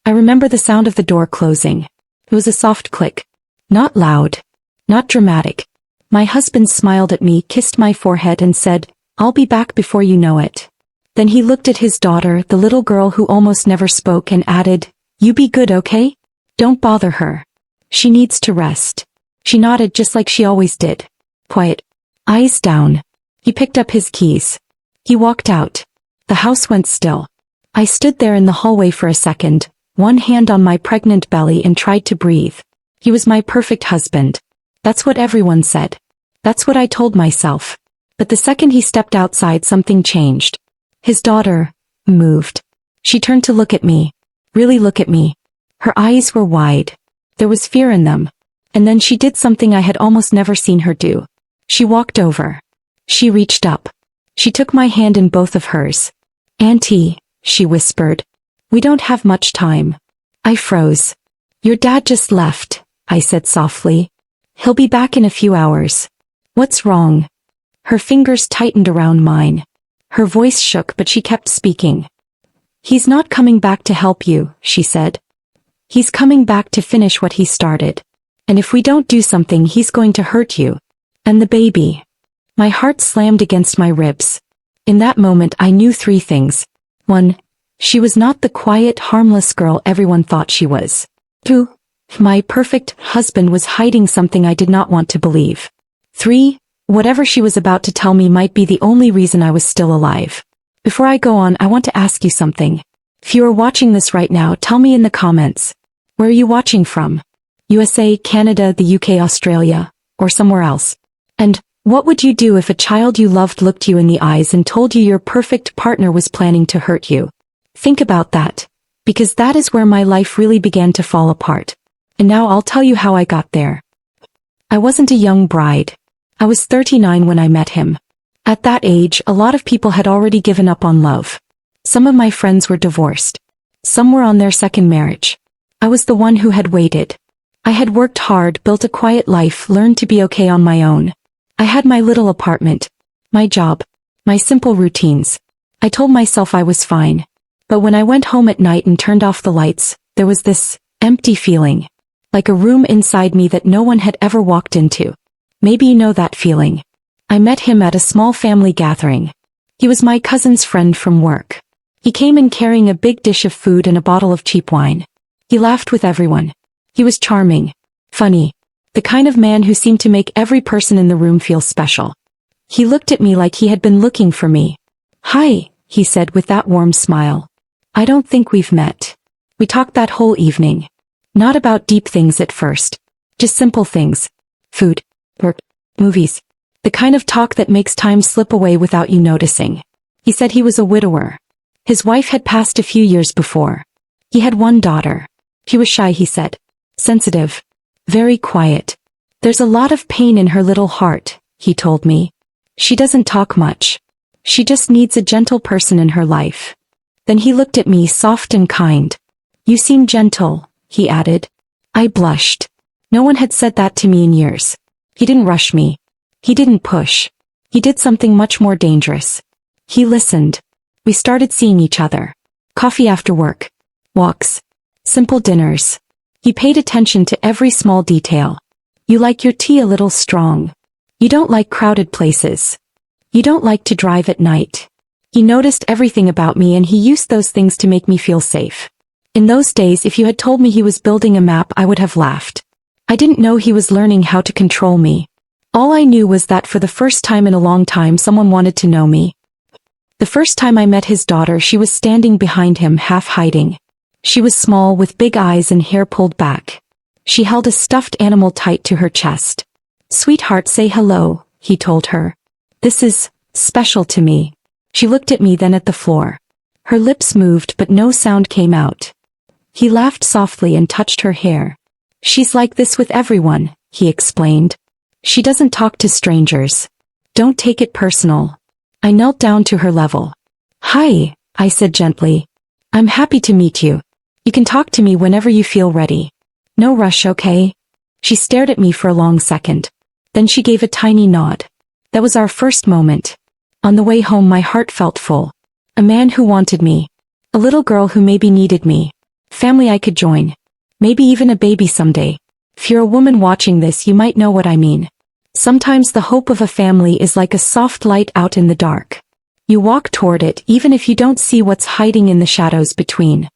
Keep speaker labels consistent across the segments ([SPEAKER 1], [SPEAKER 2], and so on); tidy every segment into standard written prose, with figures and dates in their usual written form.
[SPEAKER 1] I remember the sound of the door closing. It was a soft click. Not loud. Not dramatic. My husband smiled at me, kissed my forehead and said, "I'll be back before you know it." Then he looked at his daughter, the little girl who almost never spoke, and added, "You be good, okay? Don't bother her. She needs to rest." She nodded just like she always did. Quiet. Eyes down. He picked up his keys. He walked out. The house went still. I stood there in the hallway for a second, one hand on my pregnant belly, and tried to breathe. He was my perfect husband. That's what everyone said. That's what I told myself. But the second he stepped outside, something changed. His daughter moved. She turned to look at me. Really look at me. Her eyes were wide. There was fear in them. And then she did something I had almost never seen her do. She walked over. She reached up. She took my hand in both of hers. "Auntie," she whispered. "We don't have much time." I froze. "Your dad just left," I said softly. "He'll be back in a few hours." "What's wrong?" Her fingers tightened around mine. Her voice shook, but she kept speaking. "He's not coming back to help you," she said. "He's coming back to finish what he started. And if we don't do something, he's going to hurt you. And the baby." My heart slammed against my ribs. In that moment I knew 3 things. 1. She was not the quiet, harmless girl everyone thought she was. 2. My perfect husband was hiding something I did not want to believe. 3. Whatever she was about to tell me might be the only reason I was still alive. Before I go on, I want to ask you something. If you are watching this right now, tell me in the comments. Where are you watching from? USA, Canada, the UK, Australia, or somewhere else? And what would you do if a child you loved looked you in the eyes and told you your perfect partner was planning to hurt you? Think about that. Because that is where my life really began to fall apart. And now I'll tell you how I got there. I wasn't a young bride. I was 39 when I met him. At that age, a lot of people had already given up on love. Some of my friends were divorced. Some were on their second marriage. I was the one who had waited. I had worked hard, built a quiet life, learned to be okay on my own. I had my little apartment, my job, my simple routines. I told myself I was fine. But when I went home at night and turned off the lights, there was this empty feeling. Like a room inside me that no one had ever walked into. Maybe you know that feeling. I met him at a small family gathering. He was my cousin's friend from work. He came in carrying a big dish of food and a bottle of cheap wine. He laughed with everyone. He was charming, funny, the kind of man who seemed to make every person in the room feel special. He looked at me like he had been looking for me. "Hi," he said with that warm smile. "I don't think we've met." We talked that whole evening. Not about deep things at first. Just simple things. Food, work, movies. The kind of talk that makes time slip away without you noticing. He said he was a widower. His wife had passed a few years before. He had 1 daughter. She was shy, he said. Sensitive. Very quiet. "There's a lot of pain in her little heart," he told me. "She doesn't talk much. She just needs a gentle person in her life." Then he looked at me, soft and kind. "You seem gentle," he added. I blushed. No one had said that to me in years. He didn't rush me. He didn't push. He did something much more dangerous. He listened. We started seeing each other. Coffee after work. Walks. Simple dinners. He paid attention to every small detail. "You like your tea a little strong. You don't like crowded places. You don't like to drive at night." He noticed everything about me, and he used those things to make me feel safe. In those days, if you had told me he was building a map, I would have laughed. I didn't know he was learning how to control me. All I knew was that for the first time in a long time, someone wanted to know me. The first time I met his daughter, she was standing behind him, half hiding. She was small, with big eyes and hair pulled back. She held a stuffed animal tight to her chest. "Sweetheart, say hello," he told her. "This is special to me." She looked at me, then at the floor. Her lips moved, but no sound came out. He laughed softly and touched her hair. "She's like this with everyone," he explained. "She doesn't talk to strangers. Don't take it personal." I knelt down to her level. "Hi," I said gently. "I'm happy to meet you. You can talk to me whenever you feel ready. No rush, okay?" She stared at me for a long second. Then she gave a tiny nod. That was our first moment. On the way home, my heart felt full. A man who wanted me. A little girl who maybe needed me. Family I could join. Maybe even a baby someday. If you're a woman watching this, you might know what I mean. Sometimes the hope of a family is like a soft light out in the dark. You walk toward it even if you don't see what's hiding in the shadows between.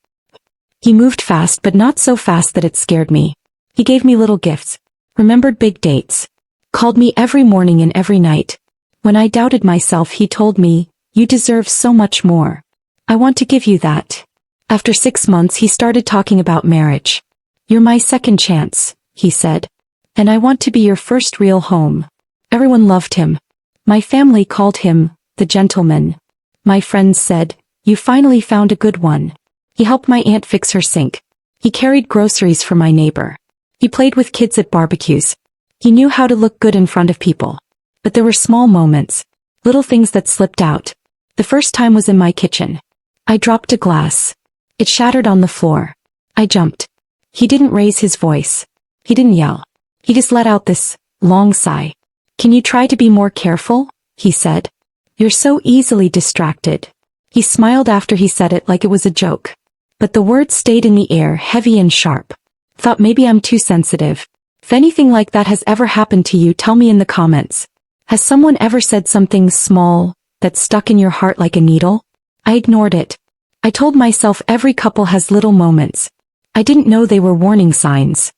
[SPEAKER 1] He moved fast, but not so fast that it scared me. He gave me little gifts. Remembered big dates. Called me every morning and every night. When I doubted myself, he told me, "You deserve so much more. I want to give you that." After 6 months, he started talking about marriage. "You're my second chance," he said. "And I want to be your first real home." Everyone loved him. My family called him the gentleman. My friends said, "You finally found a good one." He helped my aunt fix her sink. He carried groceries for my neighbor. He played with kids at barbecues. He knew how to look good in front of people. But there were small moments, little things that slipped out. The first time was in my kitchen. I dropped a glass. It shattered on the floor. I jumped. He didn't raise his voice. He didn't yell. He just let out this long sigh. "Can you try to be more careful?" he said. "You're so easily distracted." He smiled after he said it like it was a joke. But the words stayed in the air, heavy and sharp. Thought maybe I'm too sensitive. If anything like that has ever happened to you, tell me in the comments. Has someone ever said something small that stuck in your heart like a needle? I ignored it. I told myself every couple has little moments. I didn't know they were warning signs.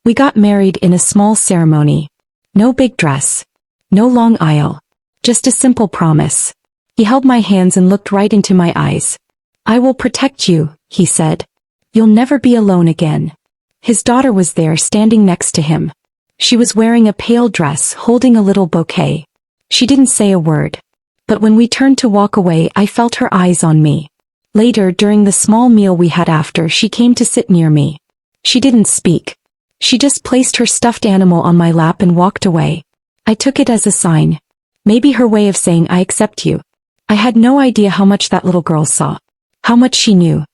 [SPEAKER 1] We got married in a small ceremony. No big dress. No long aisle. Just a simple promise. He held my hands and looked right into my eyes. "I will protect you," he said. "You'll never be alone again." His daughter was there, standing next to him. She was wearing a pale dress, holding a little bouquet. She didn't say a word. But when we turned to walk away, I felt her eyes on me. Later, during the small meal we had after, she came to sit near me. She didn't speak. She just placed her stuffed animal on my lap and walked away. I took it as a sign. Maybe her way of saying, "I accept you." I had no idea how much that little girl saw. How much she knew.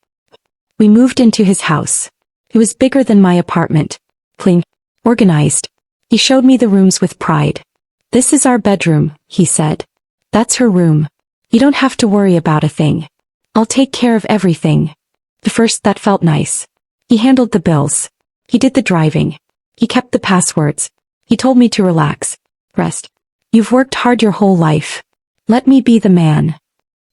[SPEAKER 1] We moved into his house. It was bigger than my apartment. Clean. Organized. He showed me the rooms with pride. "This is our bedroom," he said. "That's her room. You don't have to worry about a thing. I'll take care of everything." At first that felt nice. He handled the bills. He did the driving. He kept the passwords. He told me to relax. Rest. "You've worked hard your whole life. Let me be the man."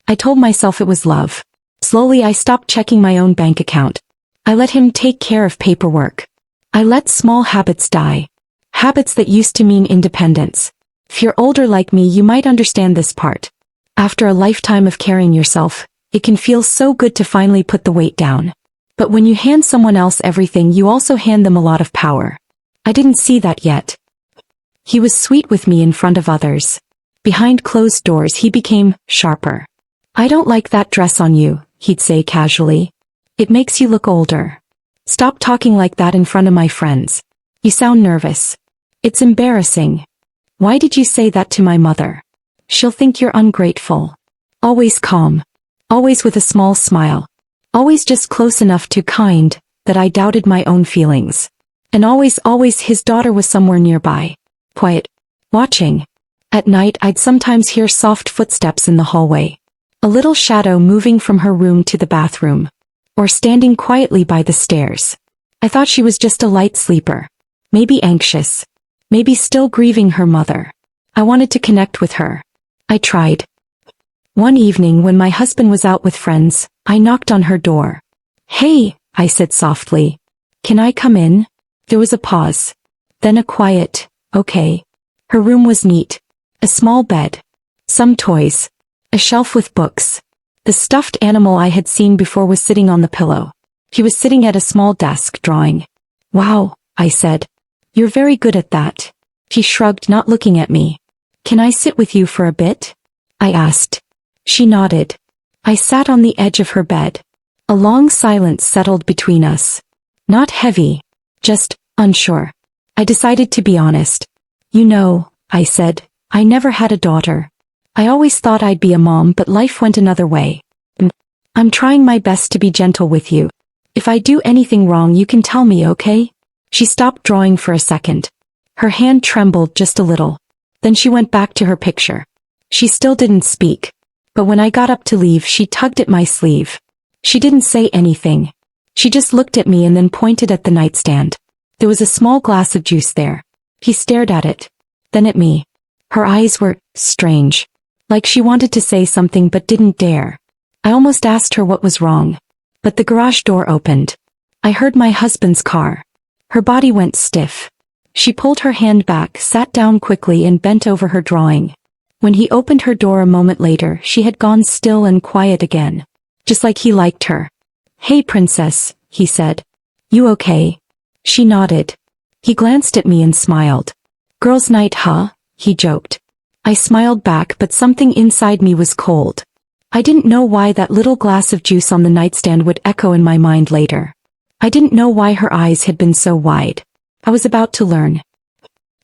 [SPEAKER 1] I told myself it was love. Slowly I stopped checking my own bank account. I let him take care of paperwork. I let small habits die. Habits that used to mean independence. If you're older like me, you might understand this part. After a lifetime of carrying yourself, it can feel so good to finally put the weight down. But when you hand someone else everything, you also hand them a lot of power. I didn't see that yet. He was sweet with me in front of others. Behind closed doors he became sharper. "I don't like that dress on you," he'd say casually. "It makes you look older. Stop talking like that in front of my friends. You sound nervous. It's embarrassing. Why did you say that to my mother? She'll think you're ungrateful." Always calm. Always with a small smile. Always just close enough to kind that I doubted my own feelings. And always his daughter was somewhere nearby. Quiet. Watching. At night I'd sometimes hear soft footsteps in the hallway. A little shadow moving from her room to the bathroom. Or standing quietly by the stairs. I thought she was just a light sleeper. Maybe anxious. Maybe still grieving her mother. I wanted to connect with her. I tried. One evening when my husband was out with friends, I knocked on her door. "Hey," I said softly. "Can I come in?" There was a pause. Then a quiet, "Okay." Her room was neat. A small bed. Some toys. A shelf with books. The stuffed animal I had seen before was sitting on the pillow. He was sitting at a small desk drawing. "Wow," I said. "You're very good at that." She shrugged, not looking at me. "Can I sit with you for a bit?" I asked. She nodded. I sat on the edge of her bed. A long silence settled between us. Not heavy. Just unsure. I decided to be honest. "You know," I said, "I never had a daughter. I always thought I'd be a mom, but life went another way. I'm trying my best to be gentle with you. If I do anything wrong, you can tell me, okay?" She stopped drawing for a second. Her hand trembled just a little. Then she went back to her picture. She still didn't speak. But when I got up to leave, she tugged at my sleeve. She didn't say anything. She just looked at me and then pointed at the nightstand. There was a small glass of juice there. He stared at it. Then at me. Her eyes were strange. Like she wanted to say something but didn't dare. I almost asked her what was wrong. But the garage door opened. I heard my husband's car. Her body went stiff. She pulled her hand back, sat down quickly and bent over her drawing. When he opened her door a moment later, she had gone still and quiet again. Just like he liked her. "Hey, princess," he said. "You okay?" She nodded. He glanced at me and smiled. "Girls' night, huh?" he joked. I smiled back, but something inside me was cold. I didn't know why that little glass of juice on the nightstand would echo in my mind later. I didn't know why her eyes had been so wide. I was about to learn.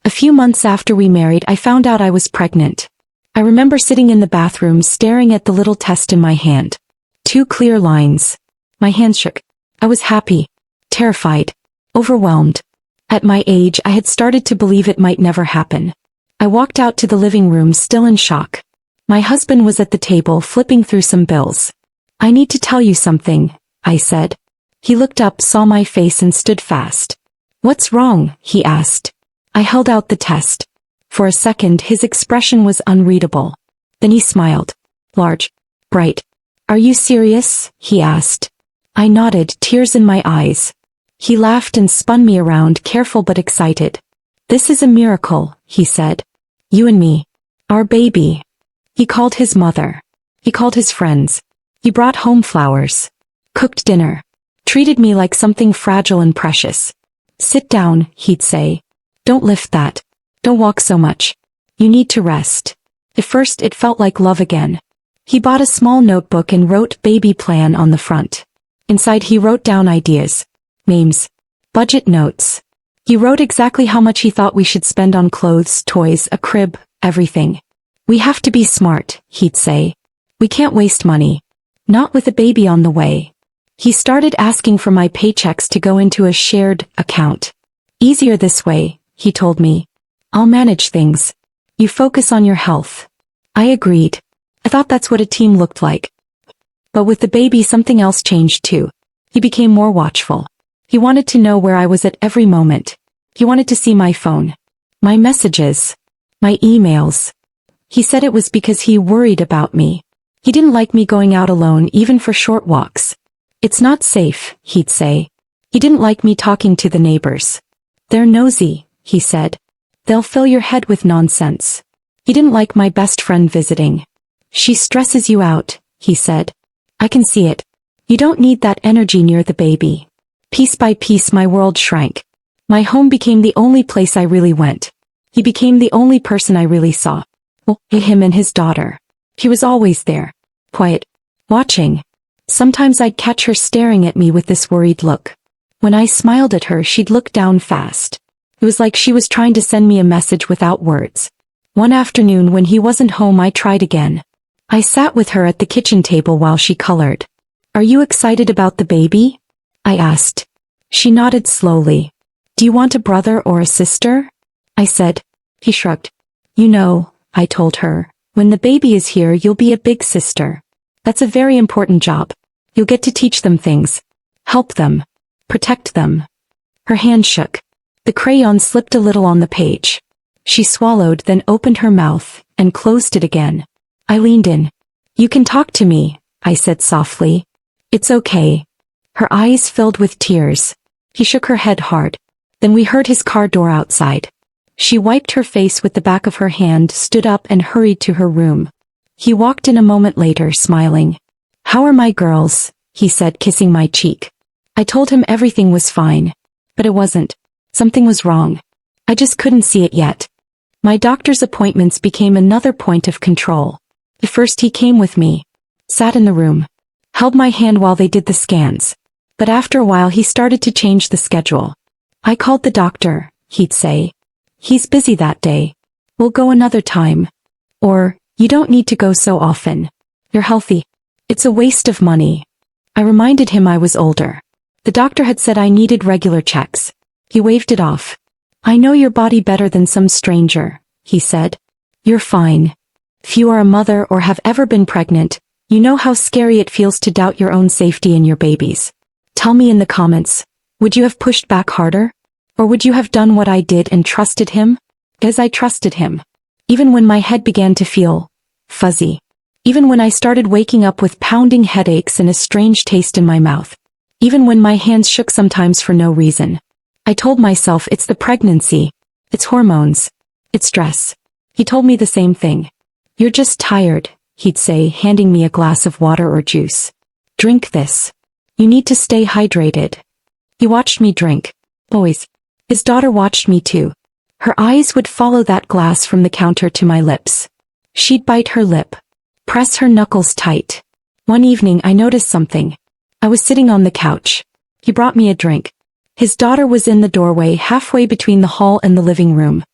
[SPEAKER 1] A few months after we married, I found out I was pregnant. I remember sitting in the bathroom staring at the little test in my hand. 2 clear lines. My hand shook. I was happy, terrified, overwhelmed. At my age, I had started to believe it might never happen. I walked out to the living room still in shock. My husband was at the table flipping through some bills. "I need to tell you something," I said. He looked up, saw my face and stood fast. "What's wrong?" he asked. I held out the test. For a second his expression was unreadable. Then he smiled. Large. Bright. "Are you serious?" he asked. I nodded, tears in my eyes. He laughed and spun me around, careful but excited. "This is a miracle," he said. "You and me. Our baby." He called his mother. He called his friends. He brought home flowers. Cooked dinner. Treated me like something fragile and precious. "Sit down," he'd say. "Don't lift that. Don't walk so much. You need to rest." At first it felt like love again. He bought a small notebook and wrote "baby plan" on the front. Inside he wrote down ideas. Names. Budget notes. He wrote exactly how much he thought we should spend on clothes, toys, a crib, everything. "We have to be smart," he'd say. "We can't waste money. Not with a baby on the way." He started asking for my paychecks to go into a shared account. "Easier this way," he told me. "I'll manage things. You focus on your health." I agreed. I thought that's what a team looked like. But with the baby something else changed too. He became more watchful. He wanted to know where I was at every moment. He wanted to see my phone. My messages. My emails. He said it was because he worried about me. He didn't like me going out alone even for short walks. "It's not safe," he'd say. He didn't like me talking to the neighbors. "They're nosy," he said. "They'll fill your head with nonsense." He didn't like my best friend visiting. "She stresses you out," he said. "I can see it. You don't need that energy near the baby." Piece by piece my world shrank. My home became the only place I really went. He became the only person I really saw. Well, him and his daughter. He was always there. Quiet. Watching. Sometimes I'd catch her staring at me with this worried look. When I smiled at her, she'd look down fast. It was like she was trying to send me a message without words. One afternoon when he wasn't home, I tried again. I sat with her at the kitchen table while she colored. "Are you excited about the baby?" I asked. She nodded slowly. "Do you want a brother or a sister?" I said. He shrugged. "You know," I told her, "when the baby is here you'll be a big sister. That's a very important job. You'll get to teach them things. Help them. Protect them." Her hand shook. The crayon slipped a little on the page. She swallowed, then opened her mouth, and closed it again. I leaned in. "You can talk to me," I said softly. "It's okay." Her eyes filled with tears. He shook her head hard. Then we heard his car door outside. She wiped her face with the back of her hand, stood up and hurried to her room. He walked in a moment later, smiling. "How are my girls?" he said, kissing my cheek. I told him everything was fine. But it wasn't. Something was wrong. I just couldn't see it yet. My doctor's appointments became another point of control. At first he came with me. Sat in the room. Held my hand while they did the scans. But after a while he started to change the schedule. "I called the doctor," he'd say. "He's busy that day. We'll go another time." Or, "You don't need to go so often. You're healthy. It's a waste of money." I reminded him I was older. The doctor had said I needed regular checks. He waved it off. "I know your body better than some stranger," he said. "You're fine. If you are a mother or have ever been pregnant, you know how scary it feels to doubt your own safety and your baby's. Tell me in the comments, would you have pushed back harder? Or would you have done what I did and trusted him? As I trusted him. Even when my head began to feel fuzzy. Even when I started waking up with pounding headaches and a strange taste in my mouth. Even when my hands shook sometimes for no reason. I told myself it's the pregnancy. It's hormones. It's stress. He told me the same thing. You're just tired, he'd say, handing me a glass of water or juice. Drink this. You need to stay hydrated. He watched me drink. Always. His daughter watched me too. Her eyes would follow that glass from the counter to my lips. She'd bite her lip. Press her knuckles tight. One evening I noticed something. I was sitting on the couch. He brought me a drink. His daughter was in the doorway halfway between the hall and the living room.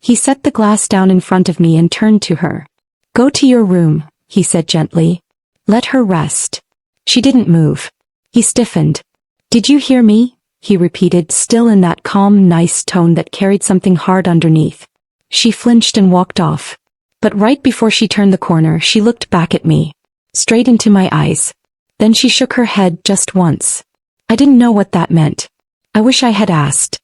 [SPEAKER 1] He set the glass down in front of me and turned to her. Go to your room, he said gently. Let her rest. She didn't move. He stiffened. Did you hear me? He repeated, still in that calm, nice tone that carried something hard underneath. She flinched and walked off. But right before she turned the corner, she looked back at me. Straight into my eyes. Then she shook her head just once. I didn't know what that meant. I wish I had asked.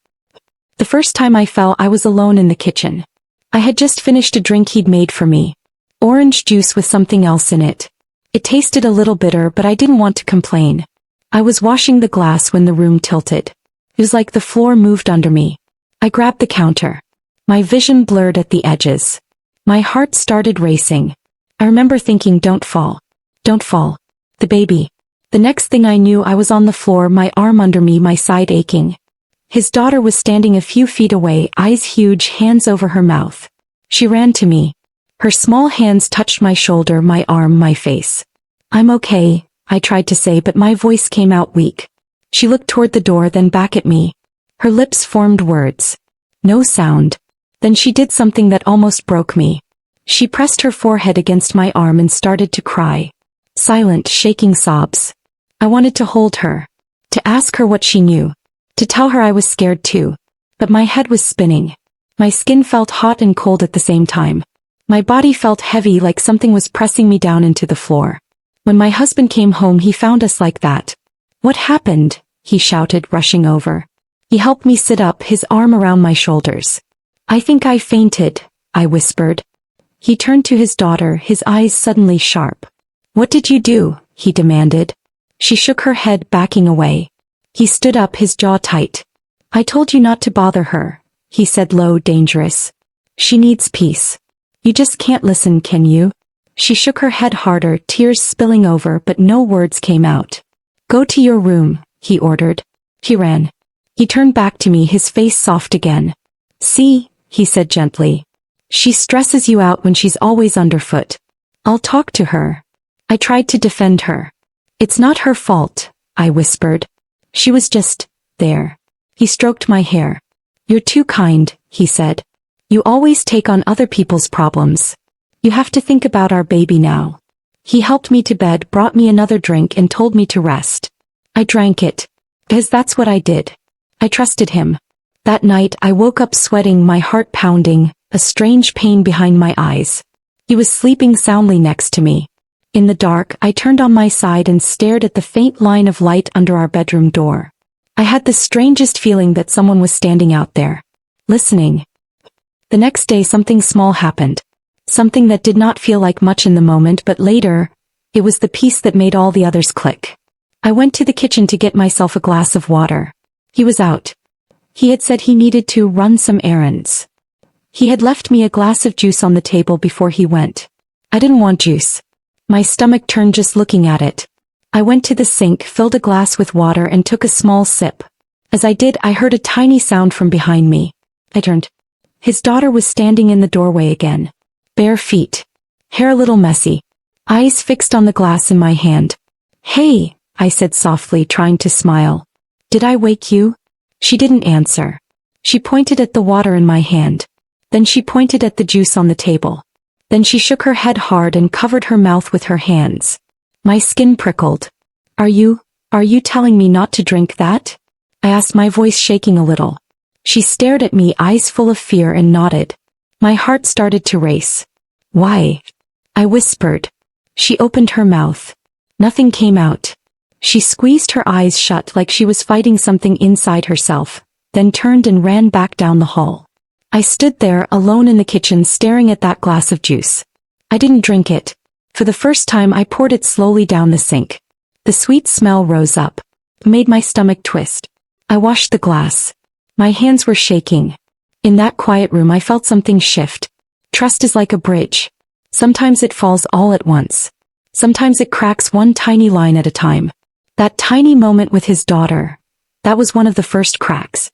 [SPEAKER 1] The first time I fell, I was alone in the kitchen. I had just finished a drink he'd made for me. Orange juice with something else in it. It tasted a little bitter, but I didn't want to complain. I was washing the glass when the room tilted. It was like the floor moved under me. I grabbed the counter. My vision blurred at the edges. My heart started racing. I remember thinking, don't fall. Don't fall. The baby. The next thing I knew, I was on the floor, my arm under me, my side aching. His daughter was standing a few feet away, eyes huge, hands over her mouth. She ran to me. Her small hands touched my shoulder, my arm, my face. I'm okay, I tried to say, but my voice came out weak. She looked toward the door, then back at me. Her lips formed words. No sound. Then she did something that almost broke me. She pressed her forehead against my arm and started to cry. Silent, shaking sobs. I wanted to hold her. To ask her what she knew. To tell her I was scared too. But my head was spinning. My skin felt hot and cold at the same time. My body felt heavy, like something was pressing me down into the floor. When my husband came home, he found us like that. What happened? He shouted, rushing over. He helped me sit up, his arm around my shoulders. I think I fainted, I whispered. He turned to his daughter, his eyes suddenly sharp. What did you do? He demanded. She shook her head, backing away. He stood up, his jaw tight. I told you not to bother her, he said, low, dangerous. She needs peace. You just can't listen, can you? She shook her head harder, tears spilling over, but no words came out. Go to your room, he ordered. He ran. He turned back to me, his face soft again. See, he said gently. She stresses you out when she's always underfoot. I'll talk to her. I tried to defend her. It's not her fault, I whispered. She was just there. He stroked my hair. You're too kind, he said. You always take on other people's problems. You have to think about our baby now. He helped me to bed, brought me another drink and told me to rest. I drank it. Because that's what I did. I trusted him. That night I woke up sweating, my heart pounding, a strange pain behind my eyes. He was sleeping soundly next to me. In the dark, I turned on my side and stared at the faint line of light under our bedroom door. I had the strangest feeling that someone was standing out there, listening. The next day something small happened. Something that did not feel like much in the moment, but later, it was the piece that made all the others click. I went to the kitchen to get myself a glass of water. He was out. He had said he needed to run some errands. He had left me a glass of juice on the table before he went. I didn't want juice. My stomach turned just looking at it. I went to the sink, filled a glass with water and took a small sip. As I did, I heard a tiny sound from behind me. I turned. His daughter was standing in the doorway again. Bare feet. Hair a little messy. Eyes fixed on the glass in my hand. Hey, I said softly, trying to smile. Did I wake you? She didn't answer. She pointed at the water in my hand. Then she pointed at the juice on the table. Then she shook her head hard and covered her mouth with her hands. My skin prickled. Are you telling me not to drink that? I asked, my voice shaking a little. She stared at me, eyes full of fear, and nodded. My heart started to race. Why? I whispered. She opened her mouth. Nothing came out. She squeezed her eyes shut like she was fighting something inside herself, then turned and ran back down the hall. I stood there alone in the kitchen staring at that glass of juice. I didn't drink it. For the first time I poured it slowly down the sink. The sweet smell rose up, made my stomach twist. I washed the glass. My hands were shaking. In that quiet room I felt something shift. Trust is like a bridge. Sometimes it falls all at once. Sometimes it cracks one tiny line at a time. That tiny moment with his daughter, that was one of the first cracks.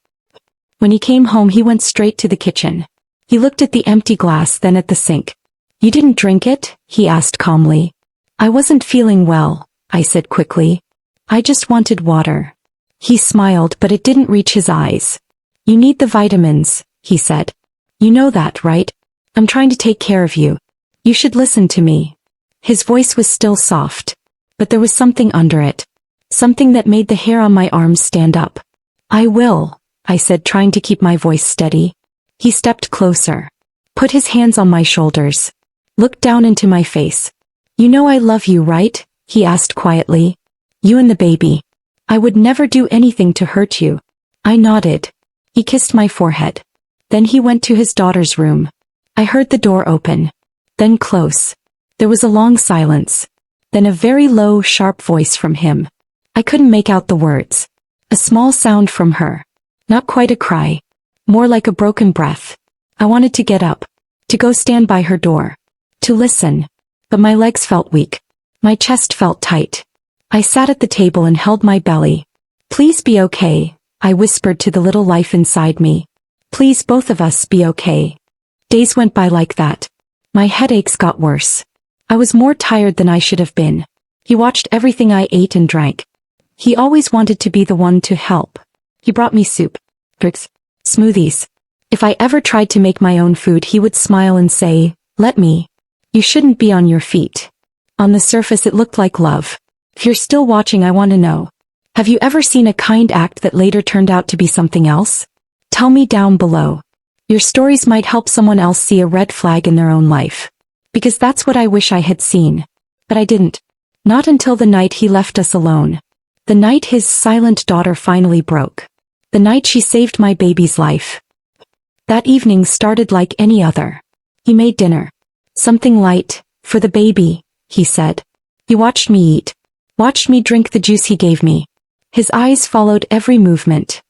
[SPEAKER 1] When he came home he went straight to the kitchen. He looked at the empty glass, then at the sink. "You didn't drink it?" he asked calmly. "I wasn't feeling well," I said quickly. "I just wanted water." He smiled, but it didn't reach his eyes. "You need the vitamins," he said. "You know that, right? I'm trying to take care of you. You should listen to me." His voice was still soft, but there was something under it. Something that made the hair on my arms stand up. "I will," I said, trying to keep my voice steady. He stepped closer, put his hands on my shoulders, looked down into my face. "You know I love you, right?" he asked quietly. "You and the baby. I would never do anything to hurt you." I nodded. He kissed my forehead. Then he went to his daughter's room. I heard the door open, then close. There was a long silence, then a very low, sharp voice from him. I couldn't make out the words. A small sound from her. Not quite a cry. More like a broken breath. I wanted to get up, to go stand by her door, to listen. But my legs felt weak. My chest felt tight. I sat at the table and held my belly. "Please be okay," I whispered to the little life inside me. "Please, both of us, be okay." Days went by like that. My headaches got worse. I was more tired than I should have been. He watched everything I ate and drank. He always wanted to be the one to help. He brought me soup, drinks, smoothies. If I ever tried to make my own food he would smile and say, "Let me. You shouldn't be on your feet." On the surface it looked like love. If you're still watching, I want to know. Have you ever seen a kind act that later turned out to be something else? Tell me down below. Your stories might help someone else see a red flag in their own life. Because that's what I wish I had seen. But I didn't. Not until the night he left us alone. The night his silent daughter finally broke. The night she saved my baby's life. That evening started like any other. He made dinner. Something light, for the baby, he said. He watched me eat. Watched me drink the juice he gave me. His eyes followed every movement.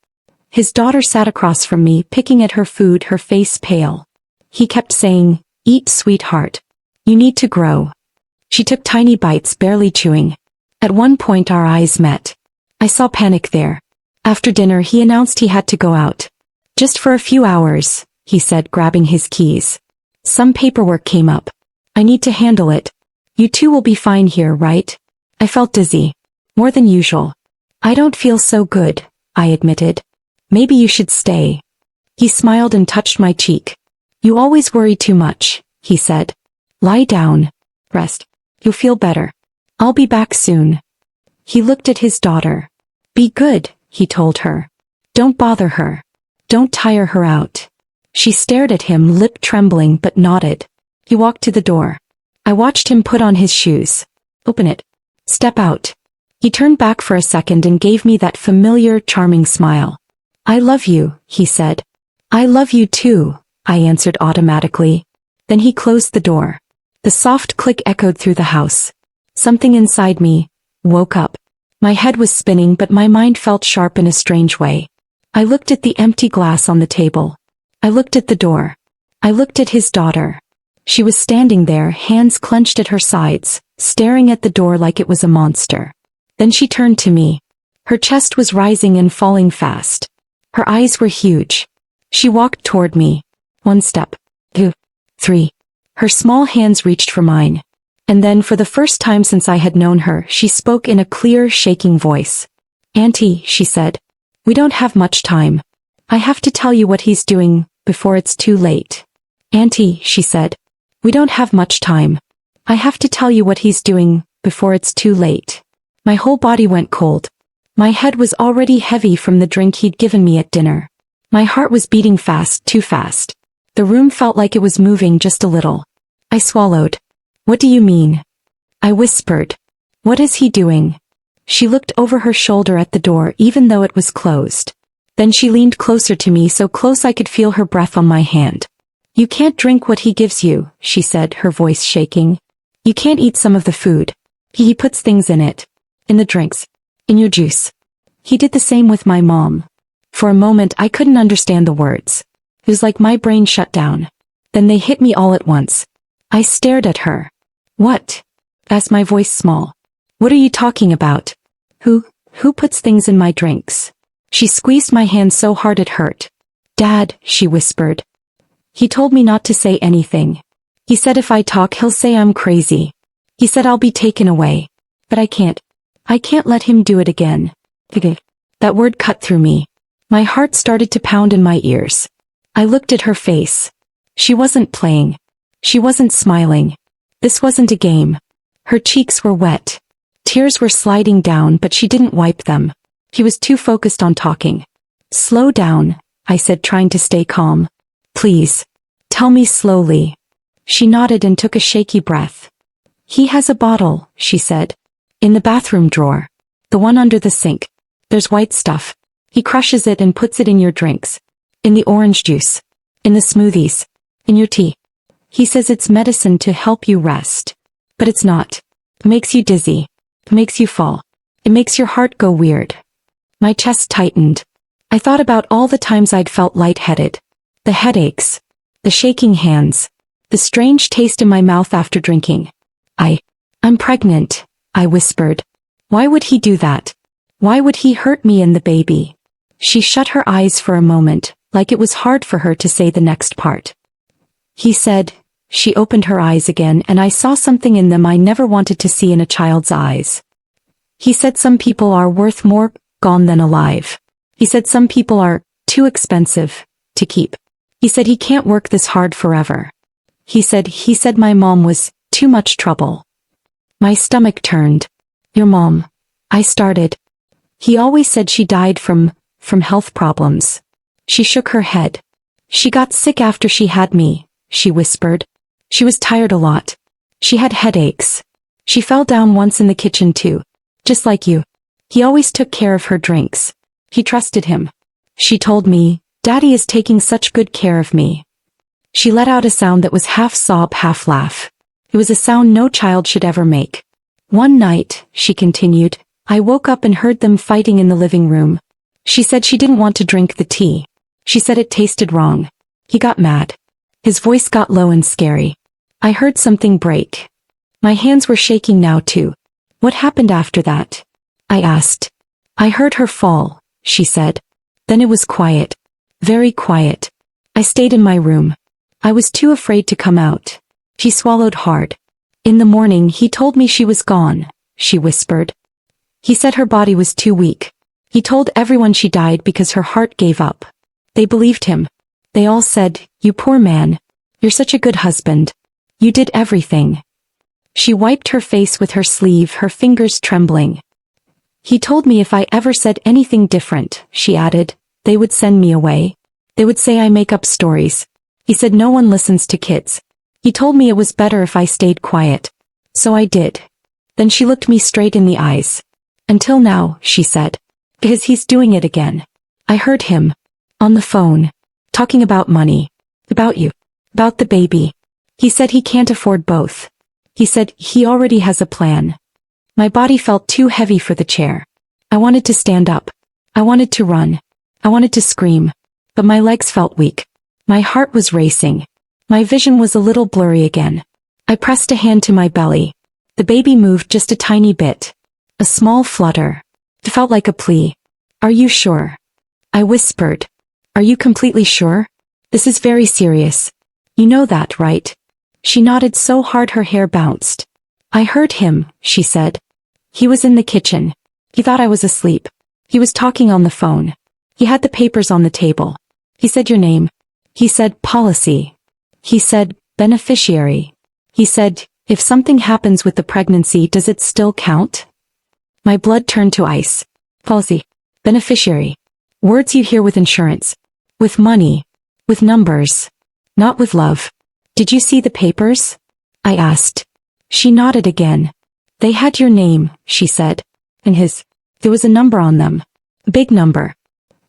[SPEAKER 1] His daughter sat across from me, picking at her food, her face pale. He kept saying, "Eat, sweetheart. You need to grow." She took tiny bites, barely chewing. At one point our eyes met. I saw panic there. After dinner he announced he had to go out. "Just for a few hours," he said, grabbing his keys. "Some paperwork came up. I need to handle it. You two will be fine here, right?" I felt dizzy. More than usual. "I don't feel so good," I admitted. "Maybe you should stay." He smiled and touched my cheek. "You always worry too much," he said. "Lie down. Rest. You'll feel better. I'll be back soon." He looked at his daughter. "Be good," he told her. "Don't bother her. Don't tire her out." She stared at him, lip trembling, but nodded. He walked to the door. I watched him put on his shoes. "Open it. Step out." He turned back for a second and gave me that familiar, charming smile. "I love you," he said. "I love you too," I answered automatically. Then he closed the door. The soft click echoed through the house. Something inside me woke up. My head was spinning, but my mind felt sharp in a strange way. I looked at the empty glass on the table. I looked at the door. I looked at his daughter. She was standing there, hands clenched at her sides, staring at the door like it was a monster. Then she turned to me. Her chest was rising and falling fast. Her eyes were huge. She walked toward me. 1 step. 2. 3. Her small hands reached for mine. And then, for the first time since I had known her, she spoke in a clear, shaking voice. "Auntie," she said, "we don't have much time. I have to tell you what he's doing, before it's too late." "Auntie," she said, "we don't have much time. I have to tell you what he's doing, before it's too late." My whole body went cold. My head was already heavy from the drink he'd given me at dinner. My heart was beating fast, too fast. The room felt like it was moving just a little. I swallowed. "What do you mean?" I whispered. "What is he doing?" She looked over her shoulder at the door even though it was closed. Then she leaned closer to me, so close I could feel her breath on my hand. "You can't drink what he gives you," she said, her voice shaking. "You can't eat some of the food. He puts things in it. In the drinks. In your juice. He did the same with my mom." For a moment I couldn't understand the words. It was like my brain shut down. Then they hit me all at once. I stared at her. "What?" asked my voice small. "What are you talking about? Who puts things in my drinks?" She squeezed my hand so hard it hurt. "Dad," she whispered. "He told me not to say anything. He said if I talk he'll say I'm crazy. He said I'll be taken away. But I can't let him do it again." That word cut through me. My heart started to pound in my ears. I looked at her face. She wasn't playing. She wasn't smiling. This wasn't a game. Her cheeks were wet. Tears were sliding down, but she didn't wipe them. He was too focused on talking. "Slow down," I said, trying to stay calm. "Please. Tell me slowly." She nodded and took a shaky breath. "He has a bottle," she said. "In the bathroom drawer. The one under the sink. There's white stuff. He crushes it and puts it in your drinks. In the orange juice. In the smoothies. In your tea. He says it's medicine to help you rest. But it's not. It makes you dizzy. It makes you fall. It makes your heart go weird." My chest tightened. I thought about all the times I'd felt lightheaded. The headaches. The shaking hands. The strange taste in my mouth after drinking. I'm pregnant," I whispered. "Why would he do that? Why would he hurt me and the baby?" She shut her eyes for a moment, like it was hard for her to say the next part. "He said," she opened her eyes again, and I saw something in them I never wanted to see in a child's eyes. "He said some people are worth more gone than alive. He said some people are too expensive to keep. He said he can't work this hard forever. He said my mom was too much trouble." My stomach turned. "Your mom," I started. "He always said she died from health problems." She shook her head. "She got sick after she had me," she whispered. "She was tired a lot. She had headaches. She fell down once in the kitchen too. Just like you. He always took care of her drinks. He trusted him. She told me, Daddy is taking such good care of me." She let out a sound that was half sob, half laugh. It was a sound no child should ever make. "One night," she continued, "I woke up and heard them fighting in the living room. She said she didn't want to drink the tea. She said it tasted wrong. He got mad. His voice got low and scary. I heard something break. My hands were shaking now too. What happened after that?" I asked. "I heard her fall," she said. "Then it was quiet. Very quiet. I stayed in my room. I was too afraid to come out." She swallowed hard. "In the morning he told me she was gone," she whispered. "He said her body was too weak. He told everyone she died because her heart gave up. They believed him. They all said, 'You poor man. You're such a good husband. You did everything.'" She wiped her face with her sleeve, her fingers trembling. "He told me if I ever said anything different," she added, "they would send me away. They would say I make up stories. He said no one listens to kids. He told me it was better if I stayed quiet. So I did." Then she looked me straight in the eyes. "Until now," she said. "Because he's doing it again. I heard him. On the phone. Talking about money. About you. About the baby. He said he can't afford both. He said he already has a plan." My body felt too heavy for the chair. I wanted to stand up. I wanted to run. I wanted to scream. But my legs felt weak. My heart was racing. My vision was a little blurry again. I pressed a hand to my belly. The baby moved just a tiny bit. A small flutter. It felt like a plea. "Are you sure?" I whispered. "Are you completely sure? This is very serious. You know that, right?" She nodded so hard her hair bounced. "I heard him," she said. "He was in the kitchen. He thought I was asleep. He was talking on the phone. He had the papers on the table. He said your name. He said policy. He said beneficiary. He said, if something happens with the pregnancy, does it still count?" My blood turned to ice. Policy. Beneficiary. Words you hear with insurance. With money. With numbers. Not with love. "Did you see the papers?" I asked. She nodded again. "They had your name," she said. And there was a number on them. A big number.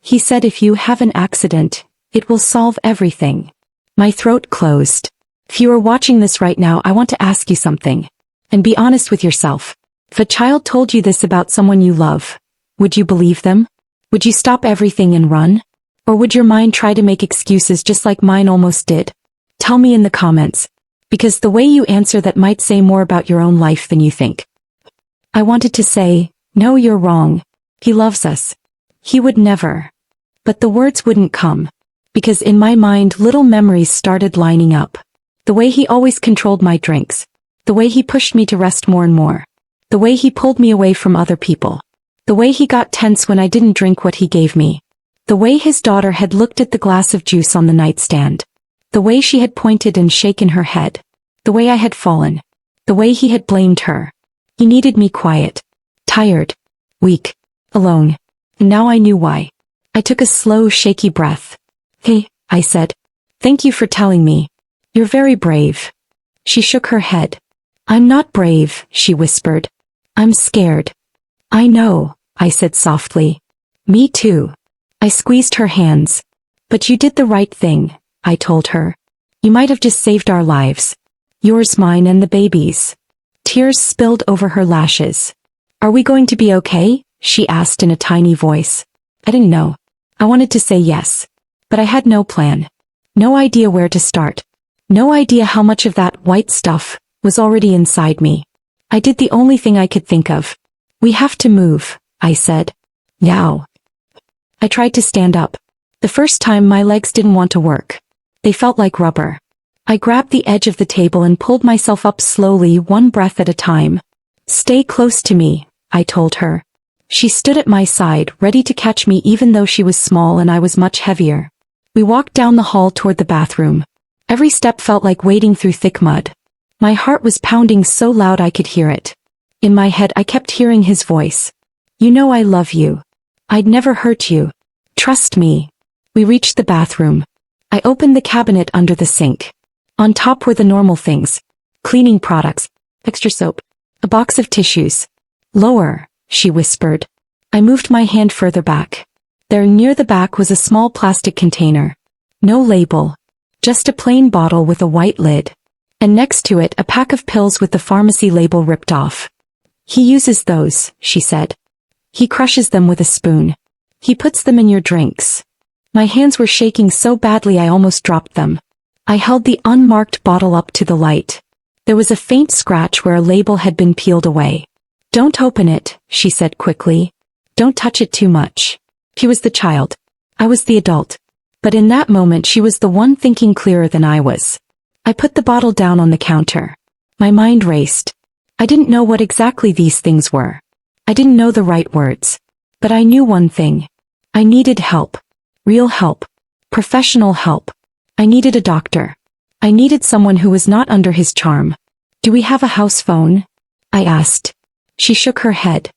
[SPEAKER 1] He said if you have an accident, it will solve everything. My throat closed. If you are watching this right now, I want to ask you something. And be honest with yourself. If a child told you this about someone you love, would you believe them? Would you stop everything and run? Or would your mind try to make excuses just like mine almost did? Tell me in the comments. Because the way you answer that might say more about your own life than you think. I wanted to say, no, you're wrong. He loves us. He would never. But the words wouldn't come. Because in my mind little memories started lining up. The way he always controlled my drinks. The way he pushed me to rest more and more. The way he pulled me away from other people. The way he got tense when I didn't drink what he gave me. The way his daughter had looked at the glass of juice on the nightstand. The way she had pointed and shaken her head. The way I had fallen. The way he had blamed her. He needed me quiet. Tired. Weak. Alone. And now I knew why. I took a slow, shaky breath. Hey, I said. Thank you for telling me. You're very brave. She shook her head. I'm not brave, she whispered. I'm scared. I know, I said softly. Me too. I squeezed her hands. But you did the right thing, I told her. You might have just saved our lives. Yours, mine, and the baby's. Tears spilled over her lashes. Are we going to be okay? She asked in a tiny voice. I didn't know. I wanted to say yes. But I had no plan. No idea where to start. No idea how much of that white stuff was already inside me. I did the only thing I could think of. We have to move, I said. Now. I tried to stand up. The first time my legs didn't want to work. They felt like rubber. I grabbed the edge of the table and pulled myself up slowly, one breath at a time. Stay close to me, I told her. She stood at my side, ready to catch me even though she was small and I was much heavier. We walked down the hall toward the bathroom. Every step felt like wading through thick mud. My heart was pounding so loud I could hear it. In my head I kept hearing his voice. You know I love you. I'd never hurt you. Trust me. We reached the bathroom. I opened the cabinet under the sink. On top were the normal things. Cleaning products, extra soap, a box of tissues. Lower, she whispered. I moved my hand further back. There near the back was a small plastic container. No label. Just a plain bottle with a white lid. And next to it a pack of pills with the pharmacy label ripped off. He uses those, she said. He crushes them with a spoon. He puts them in your drinks. My hands were shaking so badly I almost dropped them. I held the unmarked bottle up to the light. There was a faint scratch where a label had been peeled away. Don't open it, she said quickly. Don't touch it too much. He was the child. I was the adult. But in that moment she was the one thinking clearer than I was. I put the bottle down on the counter. My mind raced. I didn't know what exactly these things were. I didn't know the right words. But I knew one thing. I needed help. Real help. Professional help. I needed a doctor. I needed someone who was not under his charm. Do we have a house phone? I asked. She shook her head.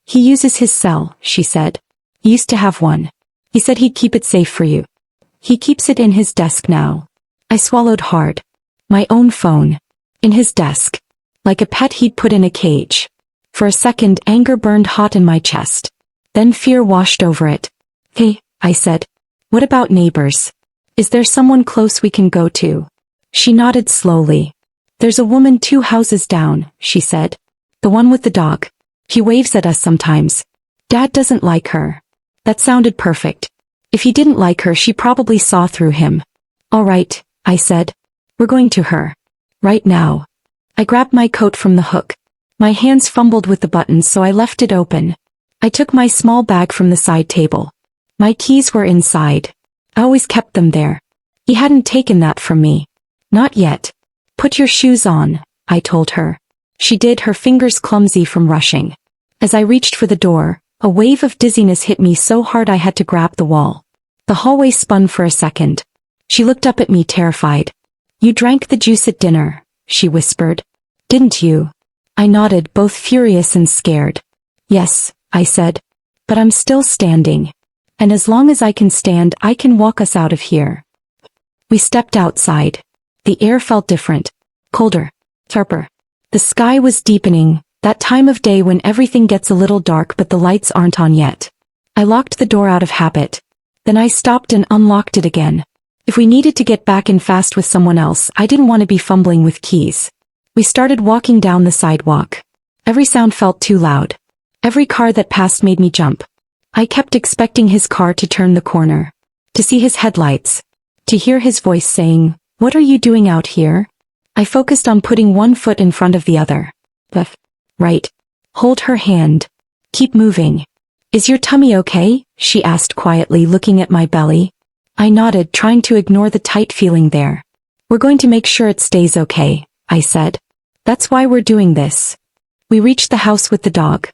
[SPEAKER 1] He uses his cell, she said. He used to have one. He said he'd keep it safe for you. He keeps it in his desk now. I swallowed hard. My own phone. In his desk. Like a pet he'd put in a cage. For a second anger burned hot in my chest. Then fear washed over it. Hey, I said. What about neighbors? Is there someone close we can go to? She nodded slowly. There's a woman 2 houses down, she said. The one with the dog. He waves at us sometimes. Dad doesn't like her. That sounded perfect. If he didn't like her she probably saw through him. All right, I said. We're going to her. Right now. I grabbed my coat from the hook. My hands fumbled with the buttons so I left it open. I took my small bag from the side table. My keys were inside. I always kept them there. He hadn't taken that from me. Not yet. Put your shoes on, I told her. She did, her fingers clumsy from rushing. As I reached for the door, a wave of dizziness hit me so hard I had to grab the wall. The hallway spun for a second. She looked up at me terrified. You drank the juice at dinner, she whispered. Didn't you? I nodded, both furious and scared. Yes, I said. But I'm still standing. And as long as I can stand, I can walk us out of here. We stepped outside. The air felt different. Colder. Sharper. The sky was deepening, That time of day when everything gets a little dark but the lights aren't on yet. I locked the door out of habit. Then I stopped and unlocked it again. If we needed to get back in fast with someone else, I didn't want to be fumbling with keys. We started walking down the sidewalk. Every sound felt too loud. Every car that passed made me jump. I kept expecting his car to turn the corner. To see his headlights. To hear his voice saying, "What are you doing out here?" I focused on putting one foot in front of the other. Left. Right. Hold her hand. Keep moving. "Is your tummy okay?" she asked quietly, looking at my belly. I nodded, trying to ignore the tight feeling there. "We're going to make sure it stays okay," I said. "That's why we're doing this." We reached the house with the dog.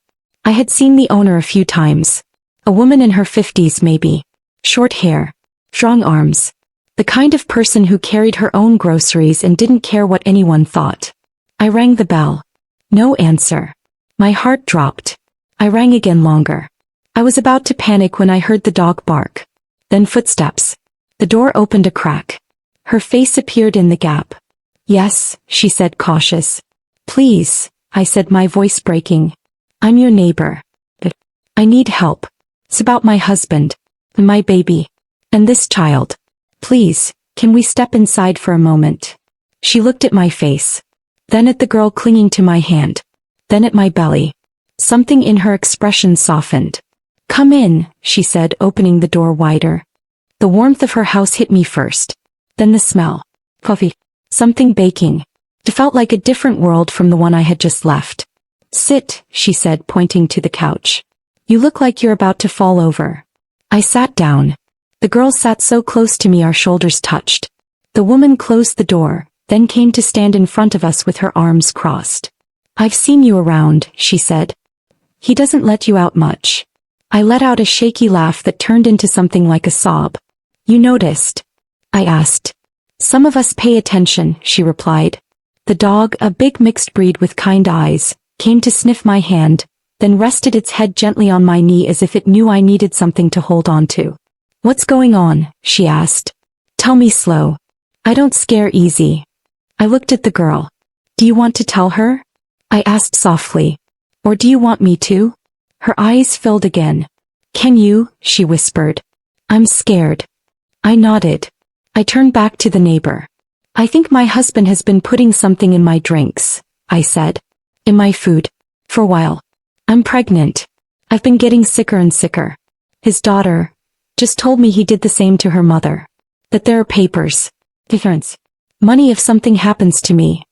[SPEAKER 1] I had seen the owner a few times. A woman in her 50s maybe. Short hair. Strong arms. The kind of person who carried her own groceries and didn't care what anyone thought. I rang the bell. No answer. My heart dropped. I rang again longer. I was about to panic when I heard the dog bark. Then footsteps. The door opened a crack. Her face appeared in the gap. "Yes," she said, cautious. "Please," I said, my voice breaking. "I'm your neighbor. I need help. It's about my husband, and my baby, and this child. Please, can we step inside for a moment?" She looked at my face. Then at the girl clinging to my hand. Then at my belly. Something in her expression softened. "Come in," she said, opening the door wider. The warmth of her house hit me first. Then the smell. Coffee. Something baking. It felt like a different world from the one I had just left. "Sit," she said, pointing to the couch. "You look like you're about to fall over." I sat down. The girl sat so close to me our shoulders touched. The woman closed the door, then came to stand in front of us with her arms crossed. "I've seen you around," she said. "He doesn't let you out much." I let out a shaky laugh that turned into something like a sob. "You noticed?" I asked. "Some of us pay attention," she replied. The dog, a big mixed breed with kind eyes, came to sniff my hand, then rested its head gently on my knee as if it knew I needed something to hold on to. "What's going on?" she asked. "Tell me slow. I don't scare easy." I looked at the girl. "Do you want to tell her?" I asked softly. "Or do you want me to?" Her eyes filled again. "Can you?" she whispered. "I'm scared." I nodded. I turned back to the neighbor. "I think my husband has been putting something in my drinks," I said. "In my food. For a while. I'm pregnant. I've been getting sicker and sicker. His daughter just told me he did the same to her mother. That there are papers. Difference. Money if something happens to me."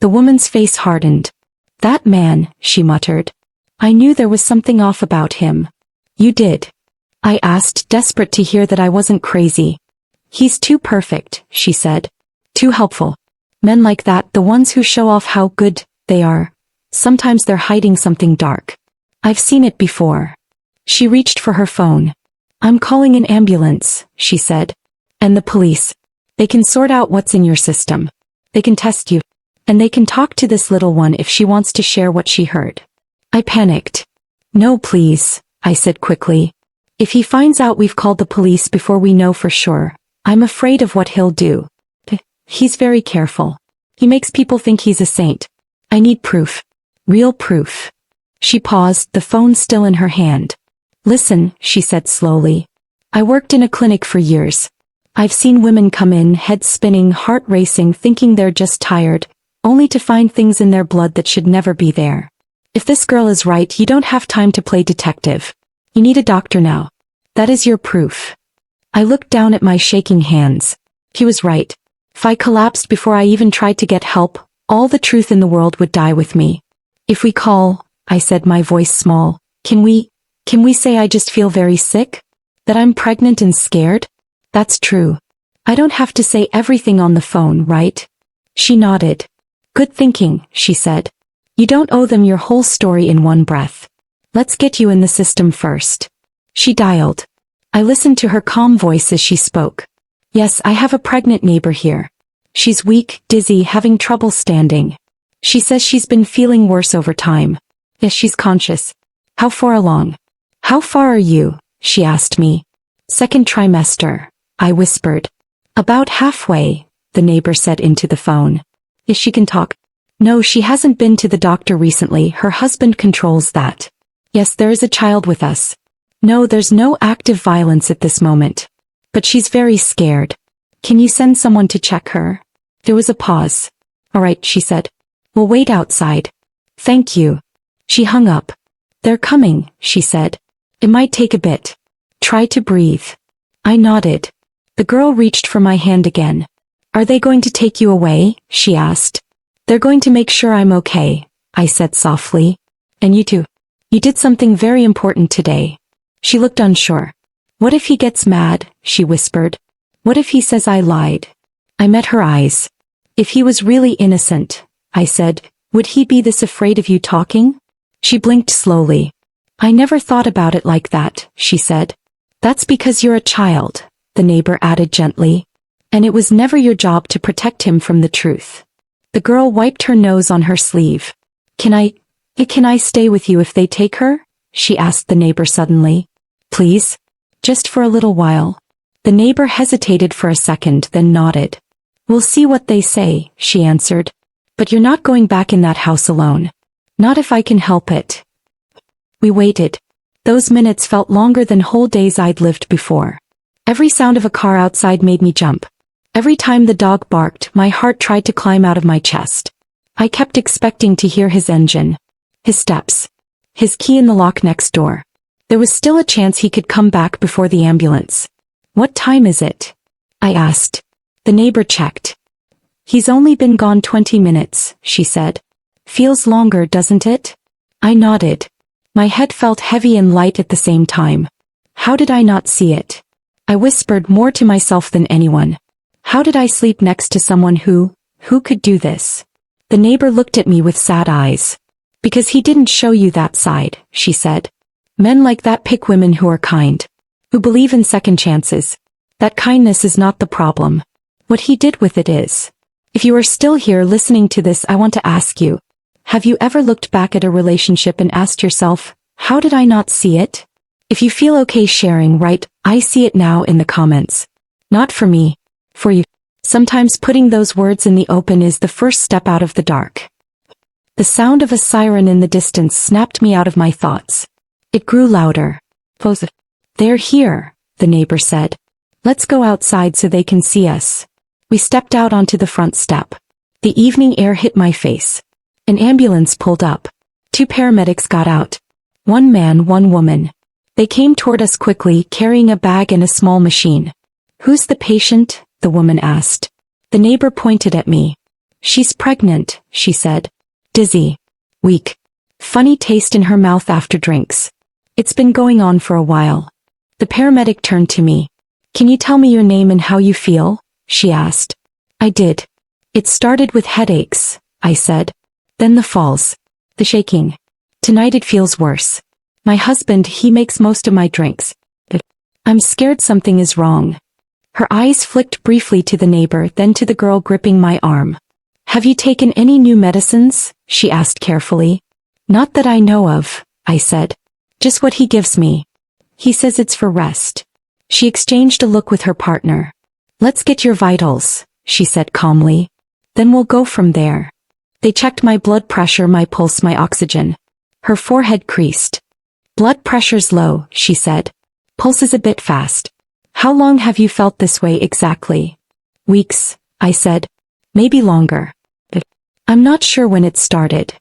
[SPEAKER 1] The woman's face hardened. "That man," she muttered. "I knew there was something off about him." "You did?" I asked, desperate to hear that I wasn't crazy. "He's too perfect," she said. "Too helpful. Men like that, the ones who show off how good they are, sometimes they're hiding something dark. I've seen it before." She reached for her phone. "I'm calling an ambulance," she said. "And the police. They can sort out what's in your system. They can test you. And they can talk to this little one if she wants to share what she heard." I panicked. "No, please," I said quickly. "If he finds out we've called the police before we know for sure, I'm afraid of what he'll do. He's very careful. He makes people think he's a saint. I need proof. Real proof." She paused, the phone still in her hand. "Listen," she said slowly. "I worked in a clinic for years. I've seen women come in, head spinning, heart racing, thinking they're just tired, only to find things in their blood that should never be there. If this girl is right, you don't have time to play detective. You need a doctor now. That is your proof." I looked down at my shaking hands. He was right. If I collapsed before I even tried to get help, all the truth in the world would die with me. "If we call," I said, my voice small, Can we say I just feel very sick? That I'm pregnant and scared? That's true. I don't have to say everything on the phone, right?" She nodded. "Good thinking," she said. "You don't owe them your whole story in one breath. Let's get you in the system first." She dialed. I listened to her calm voice as she spoke. "Yes, I have a pregnant neighbor here. She's weak, dizzy, having trouble standing. She says she's been feeling worse over time. Yes, she's conscious." "How far along?" "How far are you?" she asked me. "Second trimester," I whispered. "About halfway," the neighbor said into the phone. "Yes, she can talk." No, she hasn't been to the doctor recently. Her husband controls that. Yes, there is a child with us. No, there's no active violence at this moment. But she's very scared. Can you send someone to check her? There was a pause. All right, she said. We'll wait outside. Thank you. She hung up. They're coming, she said. It might take a bit. Try to breathe. I nodded. The girl reached for my hand again. Are they going to take you away? She asked. They're going to make sure I'm okay, I said softly. And you too. You did something very important today. She looked unsure. What if he gets mad? She whispered. What if he says I lied? I met her eyes. If he was really innocent, I said, would he be this afraid of you talking? She blinked slowly. I never thought about it like that, she said. That's because you're a child, the neighbor added gently. And it was never your job to protect him from the truth. The girl wiped her nose on her sleeve. Can I stay with you if they take her? She asked the neighbor suddenly. Please? Just for a little while. The neighbor hesitated for a second, then nodded. We'll see what they say, she answered. But you're not going back in that house alone. Not if I can help it. We waited. Those minutes felt longer than whole days I'd lived before. Every sound of a car outside made me jump. Every time the dog barked, my heart tried to climb out of my chest. I kept expecting to hear his engine, his steps, his key in the lock next door. There was still a chance he could come back before the ambulance. What time is it? I asked. The neighbor checked. He's only been gone 20 minutes, she said. Feels longer, doesn't it? I nodded. My head felt heavy and light at the same time. How did I not see it? I whispered more to myself than anyone. How did I sleep next to someone who could do this? The neighbor looked at me with sad eyes. Because he didn't show you that side, she said. Men like that pick women who are kind, who believe in second chances. That kindness is not the problem. What he did with it is. If you are still here listening to this, I want to ask you, have you ever looked back at a relationship and asked yourself, how did I not see it? If you feel okay sharing, write, I see it now in the comments. Not for me. For you. Sometimes putting those words in the open is the first step out of the dark. The sound of a siren in the distance snapped me out of my thoughts. It grew louder. They're here, the neighbor said. Let's go outside so they can see us. We stepped out onto the front step. The evening air hit my face. An ambulance pulled up. 2 paramedics got out. 1 man, 1 woman. They came toward us quickly, carrying a bag and a small machine. Who's the patient? The woman asked. The neighbor pointed at me. She's pregnant, she said. Dizzy. Weak. Funny taste in her mouth after drinks. It's been going on for a while. The paramedic turned to me. Can you tell me your name and how you feel? She asked. I did. It started with headaches, I said. Then the falls. The shaking. Tonight it feels worse. My husband, he makes most of my drinks. I'm scared something is wrong. Her eyes flicked briefly to the neighbor, then to the girl gripping my arm. Have you taken any new medicines? She asked carefully. Not that I know of, I said. Just what he gives me. He says it's for rest. She exchanged a look with her partner. Let's get your vitals, she said calmly. Then we'll go from there. They checked my blood pressure, my pulse, my oxygen. Her forehead creased. Blood pressure's low, she said. Pulse is a bit fast. How long have you felt this way exactly? Weeks, I said. Maybe longer. I'm not sure when it started.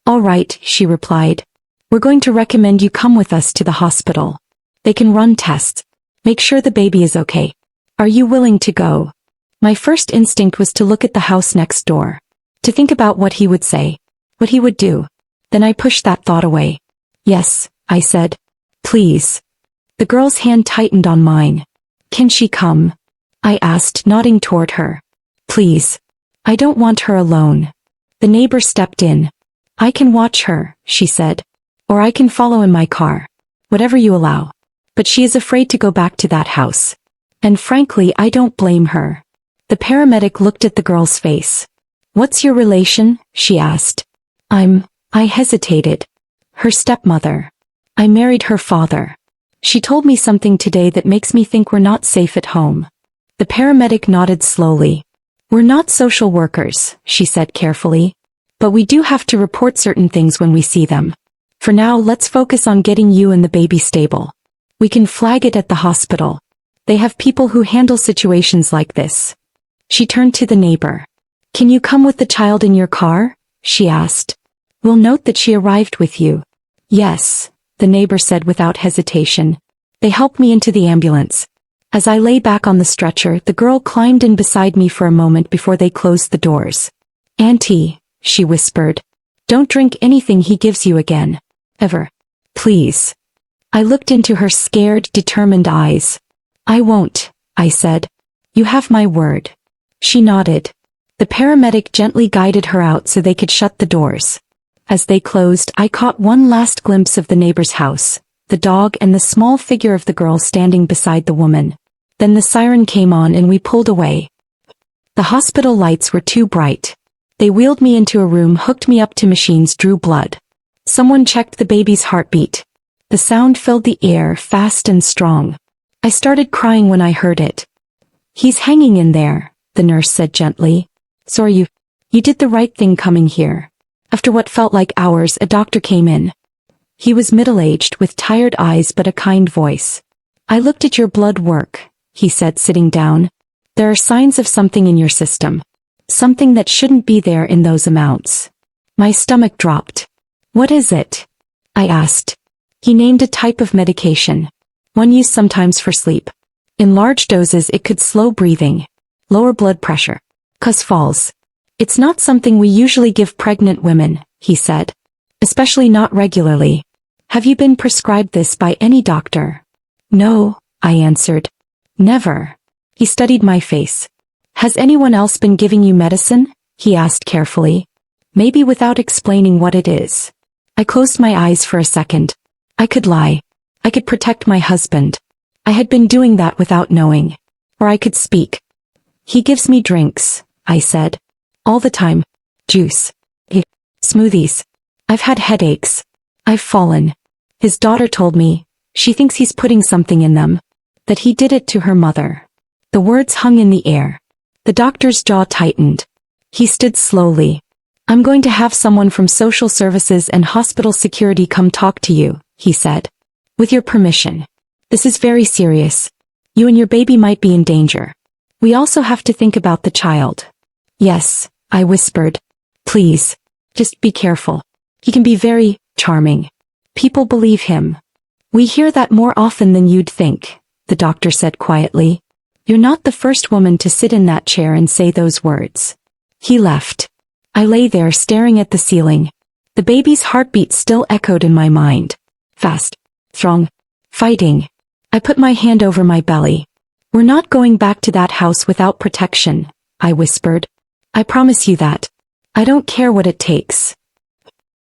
[SPEAKER 1] All right, she replied. We're going to recommend you come with us to the hospital. They can run tests. Make sure the baby is okay. Are you willing to go? My first instinct was to look at the house next door. To think about what he would say. What he would do. Then I pushed that thought away. Yes, I said. Please. The girl's hand tightened on mine. Can she come? I asked, nodding toward her. Please. I don't want her alone. The neighbor stepped in. I can watch her, she said. Or I can follow in my car. Whatever you allow. But she is afraid to go back to that house. And frankly, I don't blame her. The paramedic looked at the girl's face. What's your relation? She asked. I hesitated. Her stepmother. I married her father. She told me something today that makes me think we're not safe at home. The paramedic nodded slowly. We're not social workers, she said carefully. But we do have to report certain things when we see them. For now, let's focus on getting you and the baby stable. We can flag it at the hospital. They have people who handle situations like this. She turned to the neighbor. Can you come with the child in your car? She asked. We'll note that she arrived with you. Yes, the neighbor said without hesitation. They helped me into the ambulance. As I lay back on the stretcher, the girl climbed in beside me for a moment before they closed the doors. Auntie, she whispered. Don't drink anything he gives you again. Ever. Please. I looked into her scared, determined eyes. I won't, I said. You have my word. She nodded. The paramedic gently guided her out so they could shut the doors. As they closed, I caught one last glimpse of the neighbor's house, the dog and the small figure of the girl standing beside the woman. Then the siren came on and we pulled away. The hospital lights were too bright. They wheeled me into a room, hooked me up to machines, drew blood. Someone checked the baby's heartbeat. The sound filled the air, fast and strong. I started crying when I heard it. He's hanging in there, the nurse said gently. Sorry, you did the right thing coming here. After what felt like hours, a doctor came in. He was middle-aged with tired eyes but a kind voice. I looked at your blood work, he said, sitting down. There are signs of something in your system. Something that shouldn't be there in those amounts. My stomach dropped. What is it? I asked. He named a type of medication. One used sometimes for sleep. In large doses it could slow breathing, lower blood pressure, cause falls. It's not something we usually give pregnant women, he said. Especially not regularly. Have you been prescribed this by any doctor? No, I answered. Never. He studied my face. Has anyone else been giving you medicine? He asked carefully. Maybe without explaining what it is. I closed my eyes for a second. I could lie. I could protect my husband. I had been doing that without knowing. Or I could speak. He gives me drinks, I said. All the time. Juice. Smoothies. I've had headaches. I've fallen. His daughter told me. She thinks he's putting something in them. That he did it to her mother. The words hung in the air. The doctor's jaw tightened. He stood slowly. I'm going to have someone from social services and hospital security come talk to you, he said. With your permission. This is very serious. You and your baby might be in danger. We also have to think about the child. Yes, I whispered. Please. Just be careful. He can be very charming. People believe him. We hear that more often than you'd think, the doctor said quietly. You're not the first woman to sit in that chair and say those words. He left. I lay there staring at the ceiling. The baby's heartbeat still echoed in my mind. Fast. Strong. Fighting. I put my hand over my belly. We're not going back to that house without protection, I whispered. I promise you that. I don't care what it takes.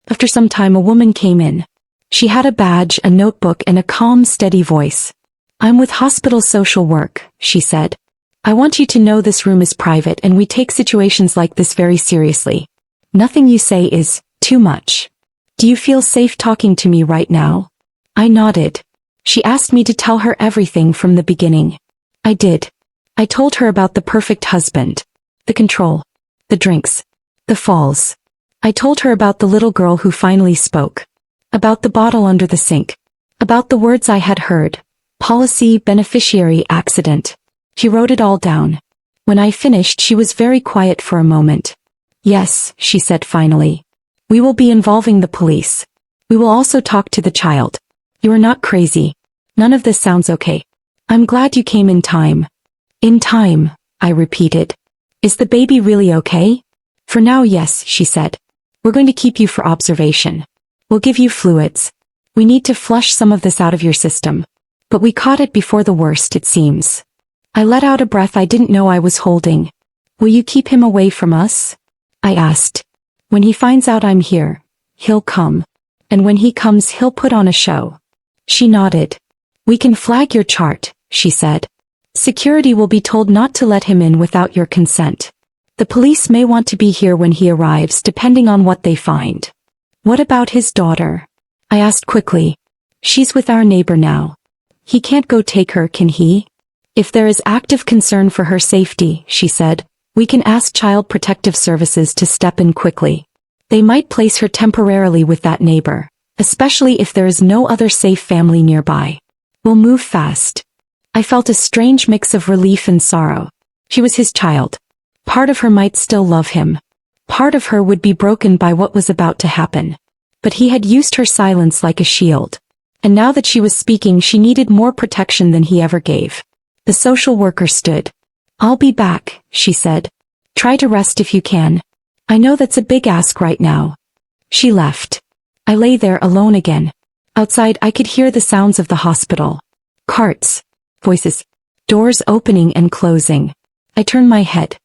[SPEAKER 1] After some time a woman came in. She had a badge, a notebook, and a calm, steady voice. I'm with hospital social work, she said. I want you to know this room is private and we take situations like this very seriously. Nothing you say is too much. Do you feel safe talking to me right now? I nodded. She asked me to tell her everything from the beginning. I did. I told her about the perfect husband. The control. The drinks. The falls. I told her about the little girl who finally spoke. About the bottle under the sink. About the words I had heard. Policy, beneficiary, accident. She wrote it all down. When I finished, she was very quiet for a moment. Yes, she said finally. We will be involving the police. We will also talk to the child. You are not crazy. None of this sounds okay. I'm glad you came in time. In time, I repeated. Is the baby really okay? For now, yes, she said. We're going to keep you for observation. We'll give you fluids. We need to flush some of this out of your system. But we caught it before the worst, it seems. I let out a breath I didn't know I was holding. Will you keep him away from us? I asked. When he finds out I'm here, he'll come. And when he comes, he'll put on a show. She nodded. We can flag your chart, she said. Security will be told not to let him in without your consent. The police may want to be here when he arrives, depending on what they find. What about his daughter? I asked quickly. She's with our neighbor now. He can't go take her, can he? If there is active concern for her safety, she said, we can ask Child Protective Services to step in quickly. They might place her temporarily with that neighbor, especially if there is no other safe family nearby. We'll move fast. I felt a strange mix of relief and sorrow. She was his child. Part of her might still love him. Part of her would be broken by what was about to happen. But he had used her silence like a shield. And now that she was speaking, she needed more protection than he ever gave. The social worker stood. "I'll be back," she said. "Try to rest if you can. I know that's a big ask right now." She left. I lay there alone again. Outside I could hear the sounds of the hospital. Carts. Voices. Doors opening and closing. I turned my head.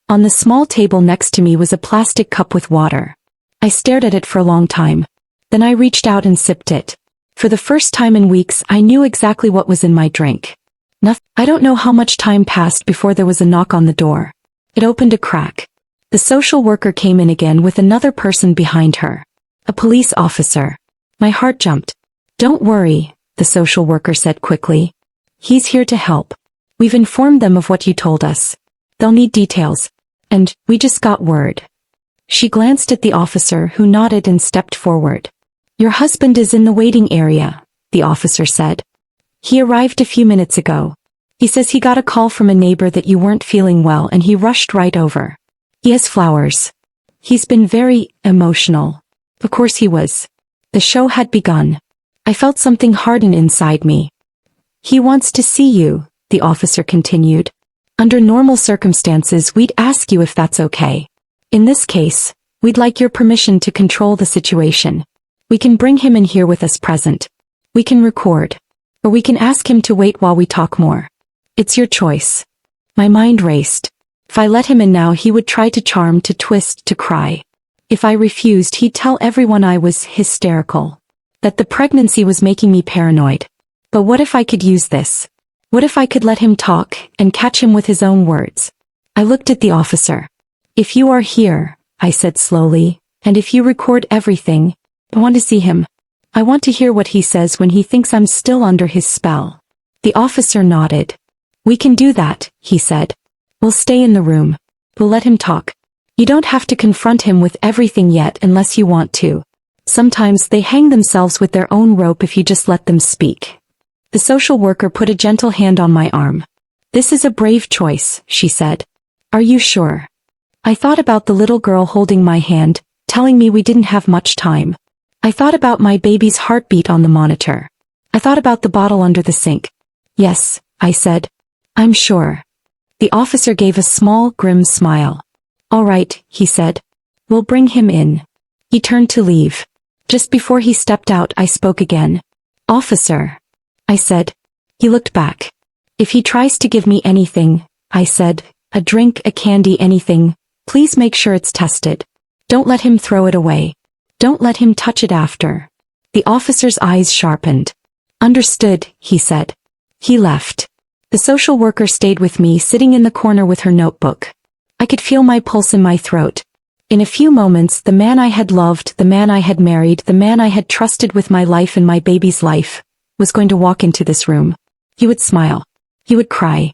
[SPEAKER 1] On the small table next to me was a plastic cup with water. I stared at it for a long time. Then I reached out and sipped it. For the first time in weeks, I knew exactly what was in my drink. Nothing. I don't know how much time passed before there was a knock on the door. It opened a crack. The social worker came in again with another person behind her. A police officer. My heart jumped. "Don't worry," the social worker said quickly. "He's here to help. We've informed them of what you told us. They'll need details. And we just got word." She glanced at the officer, who nodded and stepped forward. "Your husband is in the waiting area," the officer said. "He arrived a few minutes ago. He says he got a call from a neighbor that you weren't feeling well and he rushed right over. He has flowers. He's been very emotional." Of course he was. The show had begun. I felt something harden inside me. "He wants to see you," the officer continued. "Under normal circumstances, we'd ask you if that's okay. In this case, we'd like your permission to control the situation. We can bring him in here with us present. We can record. Or we can ask him to wait while we talk more. It's your choice." My mind raced. If I let him in now, he would try to charm, to twist, to cry. If I refused, he'd tell everyone I was hysterical. That the pregnancy was making me paranoid. But what if I could use this? What if I could let him talk, and catch him with his own words? I looked at the officer. "If you are here," I said slowly, "and if you record everything, I want to see him. I want to hear what he says when he thinks I'm still under his spell." The officer nodded. "We can do that," he said. "We'll stay in the room. We'll let him talk. You don't have to confront him with everything yet unless you want to. Sometimes they hang themselves with their own rope if you just let them speak." The social worker put a gentle hand on my arm. "This is a brave choice," she said. "Are you sure?" I thought about the little girl holding my hand, telling me we didn't have much time. I thought about my baby's heartbeat on the monitor. I thought about the bottle under the sink. "Yes," I said. "I'm sure." The officer gave a small, grim smile. "All right," he said. "We'll bring him in." He turned to leave. Just before he stepped out, I spoke again. "Officer," I said. He looked back. "If he tries to give me anything," I said, "a drink, a candy, anything, please make sure it's tested. Don't let him throw it away. Don't let him touch it after." The officer's eyes sharpened. "Understood," he said. He left. The social worker stayed with me, sitting in the corner with her notebook. I could feel my pulse in my throat. In a few moments, the man I had loved, the man I had married, the man I had trusted with my life and my baby's life, was going to walk into this room. He would smile. He would cry.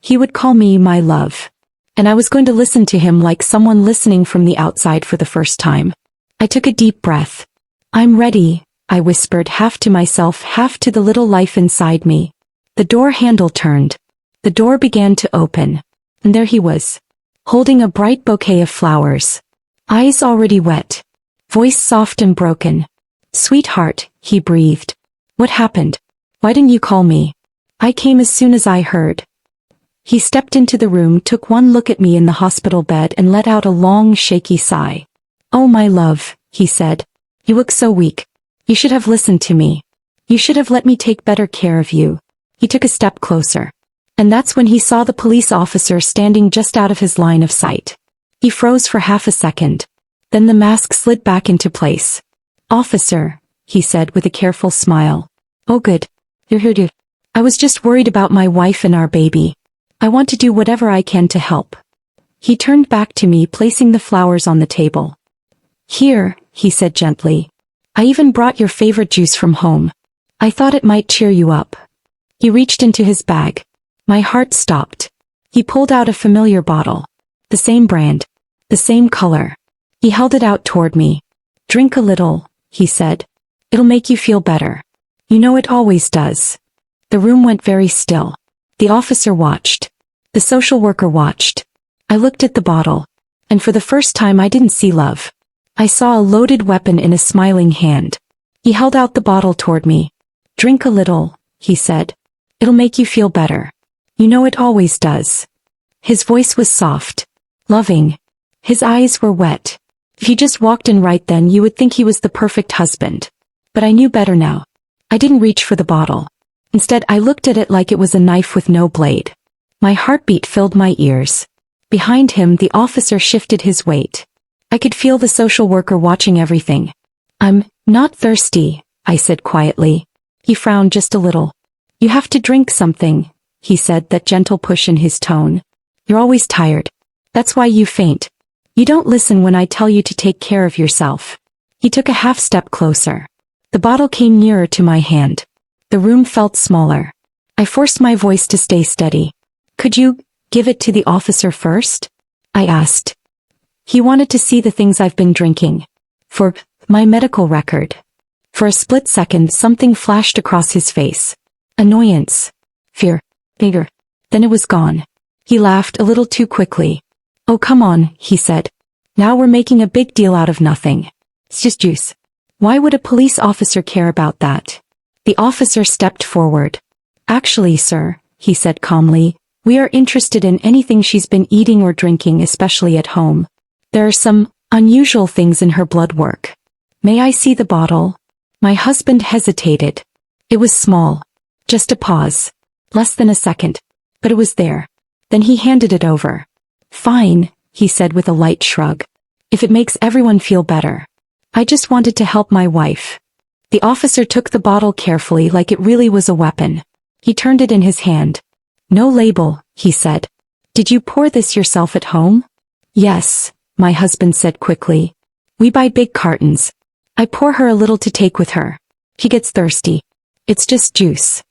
[SPEAKER 1] He would call me my love. And I was going to listen to him like someone listening from the outside for the first time. I took a deep breath. "I'm ready," I whispered, half to myself, half to the little life inside me. The door handle turned. The door began to open. And there he was, holding a bright bouquet of flowers. Eyes already wet. Voice soft and broken. "Sweetheart," he breathed. "What happened? Why didn't you call me? I came as soon as I heard." He stepped into the room, took one look at me in the hospital bed, and let out a long, shaky sigh. "Oh, my love," he said. "You look so weak. You should have listened to me. You should have let me take better care of you." He took a step closer. And that's when he saw the police officer standing just out of his line of sight. He froze for half a second. Then the mask slid back into place. "Officer," he said with a careful smile. "Oh good. You're here to..." "I was just worried about my wife and our baby. I want to do whatever I can to help." He turned back to me, placing the flowers on the table. "Here," he said gently. "I even brought your favorite juice from home. I thought it might cheer you up." He reached into his bag. My heart stopped. He pulled out a familiar bottle. The same brand. The same color. He held it out toward me. Drink a little, he said. It'll make you feel better. You know it always does. The room went very still. The officer watched. The social worker watched. I looked at the bottle, and for the first time I didn't see love. I saw a loaded weapon in a smiling hand. He held out the bottle toward me. Drink a little, he said. It'll make you feel better. You know it always does. His voice was soft, loving. His eyes were wet. If he just walked in right then, you would think he was the perfect husband. But I knew better now. I didn't reach for the bottle. Instead, I looked at it like it was a knife with no blade. My heartbeat filled my ears. Behind him, the officer shifted his weight. I could feel the social worker watching everything. I'm not thirsty, I said quietly. He frowned just a little. You have to drink something, he said, that gentle push in his tone. You're always tired. That's why you faint. You don't listen when I tell you to take care of yourself. He took a half step closer. The bottle came nearer to my hand. The room felt smaller. I forced my voice to stay steady. Could you give it to the officer first? I asked. He wanted to see the things I've been drinking. For my medical record. For a split second, something flashed across his face. Annoyance. Fear. Bigger. Then it was gone. He laughed a little too quickly. Oh, come on, he said. Now we're making a big deal out of nothing. It's just juice. Why would a police officer care about that? The officer stepped forward. Actually, sir, he said calmly, we are interested in anything she's been eating or drinking, especially at home. There are some unusual things in her blood work. May I see the bottle? My husband hesitated. It was small. Just a pause. Less than a second. But it was there. Then he handed it over. Fine, he said with a light shrug. If it makes everyone feel better. I just wanted to help my wife. The officer took the bottle carefully like it really was a weapon. He turned it in his hand. No label, he said. Did you pour this yourself at home? Yes, my husband said quickly. We buy big cartons. I pour her a little to take with her. She gets thirsty. It's just juice.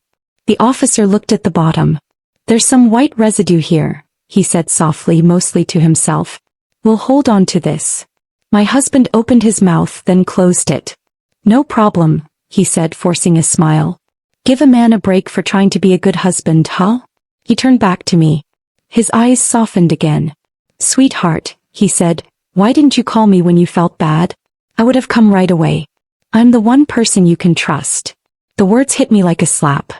[SPEAKER 1] The officer looked at the bottom. There's some white residue here, he said softly, mostly to himself. We'll hold on to this. My husband opened his mouth, then closed it. No problem, he said, forcing a smile. Give a man a break for trying to be a good husband, huh? He turned back to me. His eyes softened again. Sweetheart, he said, why didn't you call me when you felt bad? I would have come right away. I'm the one person you can trust. The words hit me like a slap.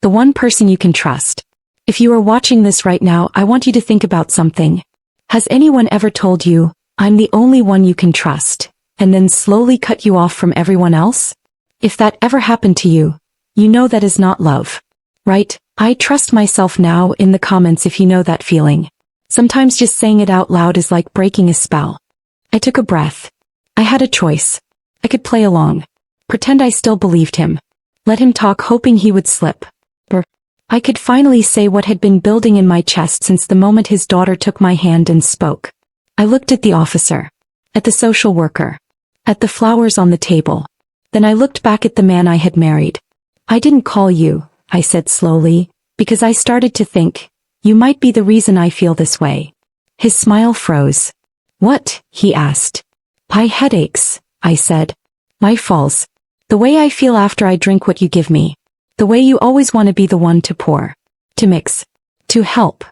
[SPEAKER 1] The one person you can trust. If you are watching this right now, I want you to think about something. Has anyone ever told you, I'm the only one you can trust, and then slowly cut you off from everyone else? If that ever happened to you, you know that is not love. Right? I trust myself now in the comments if you know that feeling. Sometimes just saying it out loud is like breaking a spell. I took a breath. I had a choice. I could play along. Pretend I still believed him. Let him talk, hoping he would slip. Or I could finally say what had been building in my chest since the moment his daughter took my hand and spoke. I looked at the officer. At the social worker. At the flowers on the table. Then I looked back at the man I had married. I didn't call you, I said slowly, because I started to think, you might be the reason I feel this way. His smile froze. What? He asked. My headaches, I said. My falls. The way I feel after I drink what you give me. The way you always want to be the one to pour. To mix. To help.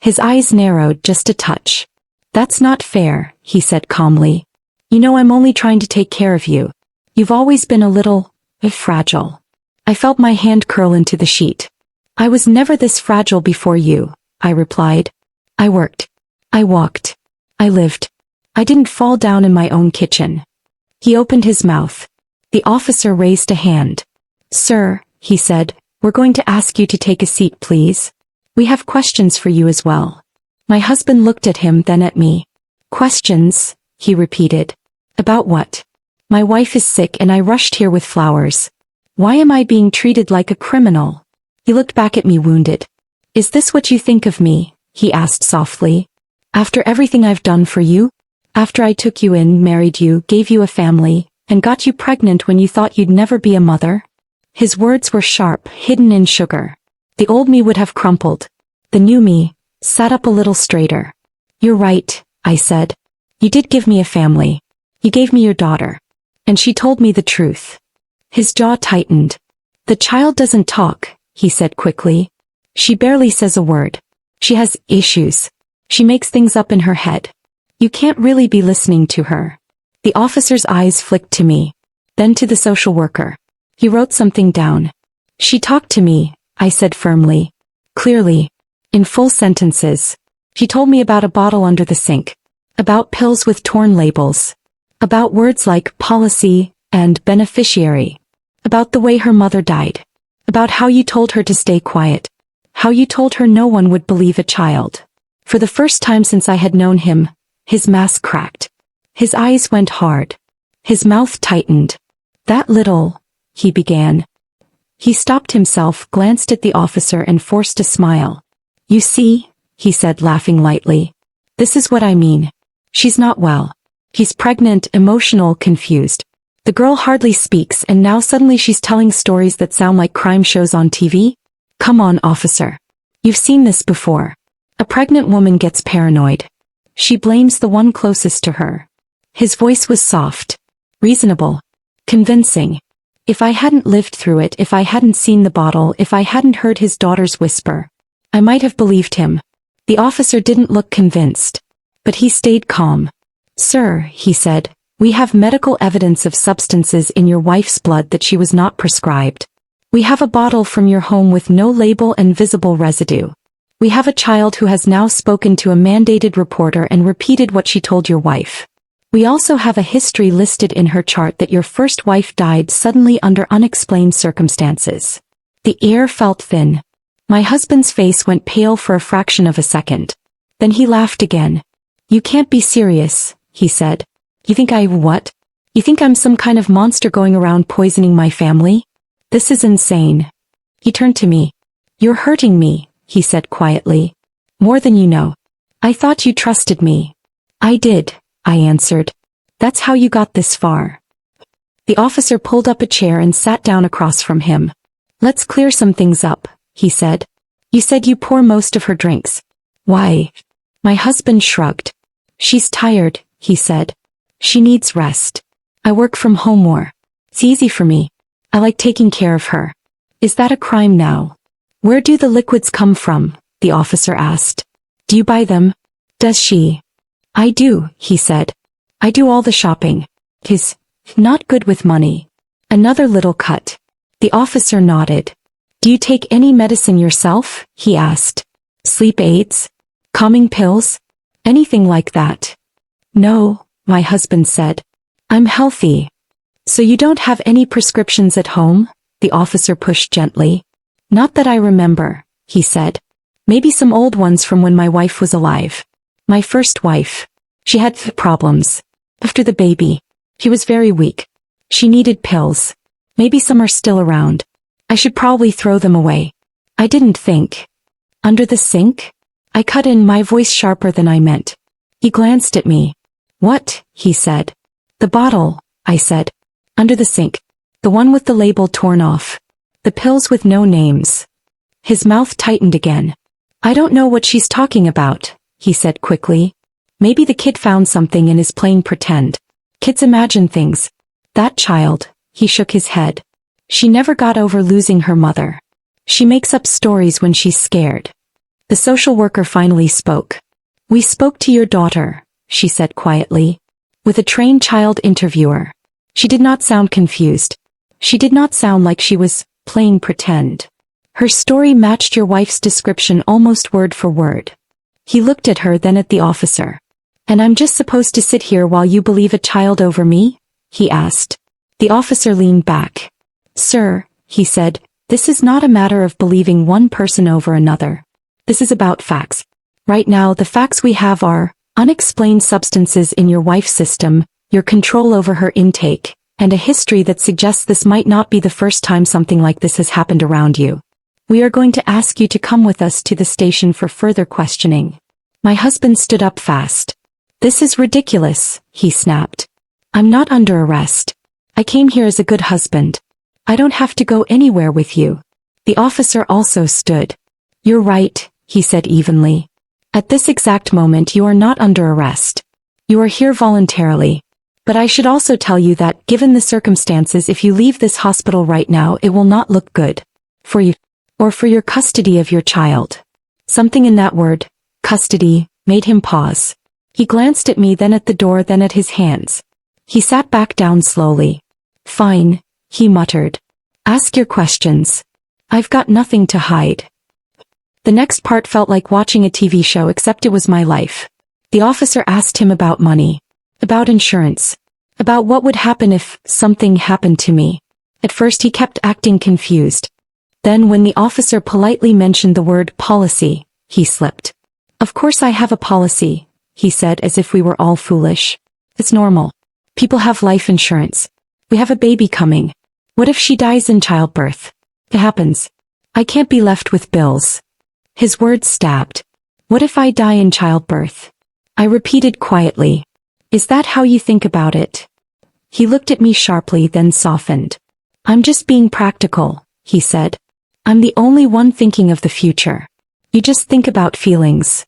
[SPEAKER 1] His eyes narrowed just a touch. That's not fair, he said calmly. You know I'm only trying to take care of you. You've always been a little fragile. I felt my hand curl into the sheet. I was never this fragile before you, I replied. I worked. I walked. I lived. I didn't fall down in my own kitchen. He opened his mouth. The officer raised a hand. Sir, he said, we're going to ask you to take a seat, please. We have questions for you as well. My husband looked at him, then at me. Questions, he repeated. About what? My wife is sick and I rushed here with flowers. Why am I being treated like a criminal? He looked back at me, wounded. Is this what you think of me? He asked softly. After everything I've done for you? After I took you in, married you, gave you a family, and got you pregnant when you thought you'd never be a mother? His words were sharp, hidden in sugar. The old me would have crumpled. The new me sat up a little straighter. You're right, I said. You did give me a family. You gave me your daughter. And she told me the truth. His jaw tightened. The child doesn't talk, he said quickly. She barely says a word. She has issues. She makes things up in her head. You can't really be listening to her. The officer's eyes flicked to me, then to the social worker. He wrote something down. She talked to me, I said firmly. Clearly. In full sentences. She told me about a bottle under the sink. About pills with torn labels. About words like policy and beneficiary. About the way her mother died. About how you told her to stay quiet. How you told her no one would believe a child. For the first time since I had known him, his mask cracked. His eyes went hard. His mouth tightened. That little, he began. He stopped himself, glanced at the officer and forced a smile. You see, he said laughing lightly. This is what I mean. She's not well. He's pregnant, emotional, confused. The girl hardly speaks and now suddenly she's telling stories that sound like crime shows on TV? Come on, officer. You've seen this before. A pregnant woman gets paranoid. She blames the one closest to her. His voice was soft, reasonable, convincing. If I hadn't lived through it, if I hadn't seen the bottle, if I hadn't heard his daughter's whisper, I might have believed him. The officer didn't look convinced, but he stayed calm. Sir, he said, we have medical evidence of substances in your wife's blood that she was not prescribed. We have a bottle from your home with no label and visible residue. We have a child who has now spoken to a mandated reporter and repeated what she told your wife. We also have a history listed in her chart that your first wife died suddenly under unexplained circumstances. The air felt thin. My husband's face went pale for a fraction of a second. Then he laughed again. You can't be serious, he said. You think what? You think I'm some kind of monster going around poisoning my family? This is insane. He turned to me. You're hurting me, he said quietly. More than you know. I thought you trusted me. I did, I answered. That's how you got this far. The officer pulled up a chair and sat down across from him. Let's clear some things up, he said. You said you pour most of her drinks. Why? My husband shrugged. She's tired, he said. She needs rest. I work from home more. It's easy for me. I like taking care of her. Is that a crime now? Where do the liquids come from? The officer asked. Do you buy them? Does she? I do, he said. I do all the shopping. He's not good with money. Another little cut. The officer nodded. Do you take any medicine yourself? He asked. Sleep aids? Calming pills? Anything like that? No, my husband said. I'm healthy. So you don't have any prescriptions at home? The officer pushed gently. Not that I remember, he said. Maybe some old ones from when my wife was alive. My first wife. She had problems. After the baby. She was very weak. She needed pills. Maybe some are still around. I should probably throw them away. I didn't think. Under the sink? I cut in, my voice sharper than I meant. He glanced at me. What? He said. The bottle, I said. Under the sink. The one with the label torn off. The pills with no names. His mouth tightened again. I don't know what she's talking about, he said quickly. Maybe the kid found something and is playing pretend. Kids imagine things. That child, he shook his head. She never got over losing her mother. She makes up stories when she's scared. The social worker finally spoke. We spoke to your daughter, she said quietly. With a trained child interviewer. She did not sound confused. She did not sound like she was playing pretend. Her story matched your wife's description almost word for word. He looked at her, then at the officer. And I'm just supposed to sit here while you believe a child over me? He asked. The officer leaned back. Sir, he said, this is not a matter of believing one person over another. This is about facts. Right now the facts we have are unexplained substances in your wife's system, your control over her intake, and a history that suggests this might not be the first time something like this has happened around you. We are going to ask you to come with us to the station for further questioning. My husband stood up fast. This is ridiculous, he snapped. I'm not under arrest. I came here as a good husband. I don't have to go anywhere with you. The officer also stood. You're right, he said evenly. At this exact moment you are not under arrest. You are here voluntarily. But I should also tell you that, given the circumstances, if you leave this hospital right now, it will not look good. For you. Or for your custody of your child. Something in that word, custody, made him pause. He glanced at me, then at the door, then at his hands. He sat back down slowly. Fine, he muttered. Ask your questions. I've got nothing to hide. The next part felt like watching a TV show, except it was my life. The officer asked him about money. About insurance. About what would happen if something happened to me. At first he kept acting confused. Then when the officer politely mentioned the word policy, he slipped. Of course I have a policy, he said, as if we were all foolish. It's normal. People have life insurance. We have a baby coming. What if she dies in childbirth? It happens. I can't be left with bills. His words stabbed. What if I die in childbirth? I repeated quietly. Is that how you think about it? He looked at me sharply, then softened. I'm just being practical, he said. I'm the only one thinking of the future. You just think about feelings.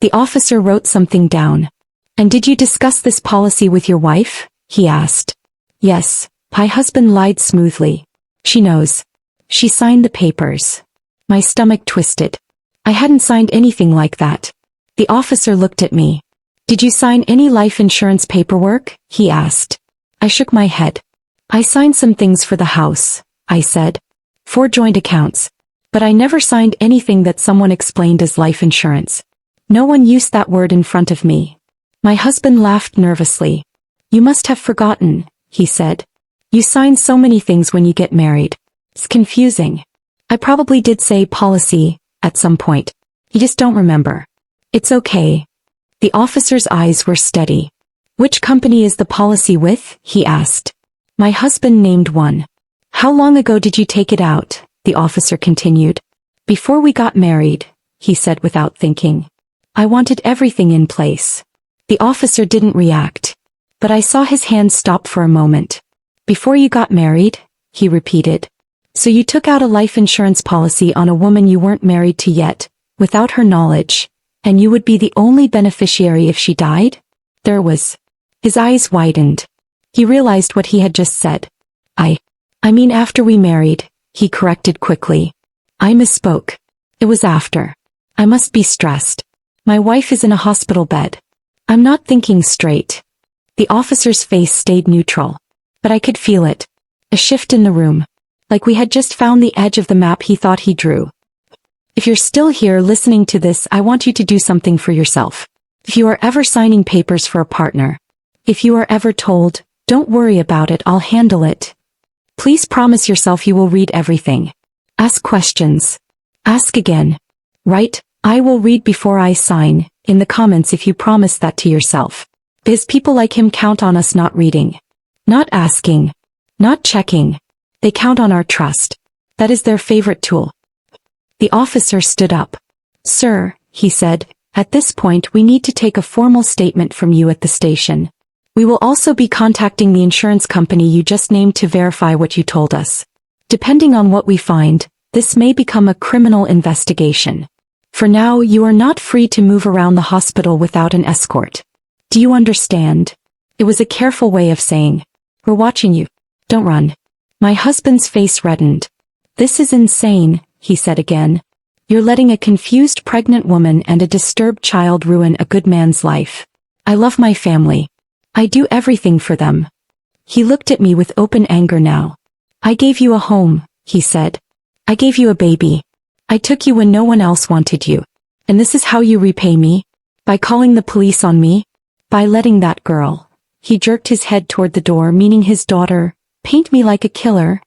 [SPEAKER 1] The officer wrote something down. And did you discuss this policy with your wife? He asked. Yes, my husband lied smoothly. She knows. She signed the papers. My stomach twisted. I hadn't signed anything like that. The officer looked at me. Did you sign any life insurance paperwork? He asked. I shook my head. I signed some things for the house, I said. 4 joint accounts. But I never signed anything that someone explained as life insurance. No one used that word in front of me. My husband laughed nervously. You must have forgotten, he said. You sign so many things when you get married. It's confusing. I probably did say policy at some point. You just don't remember. It's okay. The officer's eyes were steady. Which company is the policy with? He asked. My husband named one. How long ago did you take it out? The officer continued. Before we got married, he said without thinking. I wanted everything in place. The officer didn't react. But I saw his hand stop for a moment. Before you got married? He repeated. So you took out a life insurance policy on a woman you weren't married to yet, without her knowledge, and you would be the only beneficiary if she died? There was. His eyes widened. He realized what he had just said. I mean after we married, he corrected quickly. I misspoke. It was after. I must be stressed. My wife is in a hospital bed. I'm not thinking straight. The officer's face stayed neutral. But I could feel it. A shift in the room. Like we had just found the edge of the map he thought he drew. If you're still here listening to this, I want you to do something for yourself. If you are ever signing papers for a partner, if you are ever told, don't worry about it, I'll handle it, please promise yourself you will read everything. Ask questions. Ask again. Write, I will read before I sign, in the comments if you promise that to yourself. Because people like him count on us not reading. Not asking. Not checking. They count on our trust. That is their favorite tool. The officer stood up. Sir, he said, at this point we need to take a formal statement from you at the station. We will also be contacting the insurance company you just named to verify what you told us. Depending on what we find, this may become a criminal investigation. For now, you are not free to move around the hospital without an escort. Do you understand? It was a careful way of saying, we're watching you. Don't run. My husband's face reddened. This is insane, he said again. You're letting a confused pregnant woman and a disturbed child ruin a good man's life. I love my family. I do everything for them. He looked at me with open anger now. I gave you a home, he said. I gave you a baby. I took you when no one else wanted you. And this is how you repay me? By calling the police on me? By letting that girl, he jerked his head toward the door, meaning his daughter, paint me like a killer?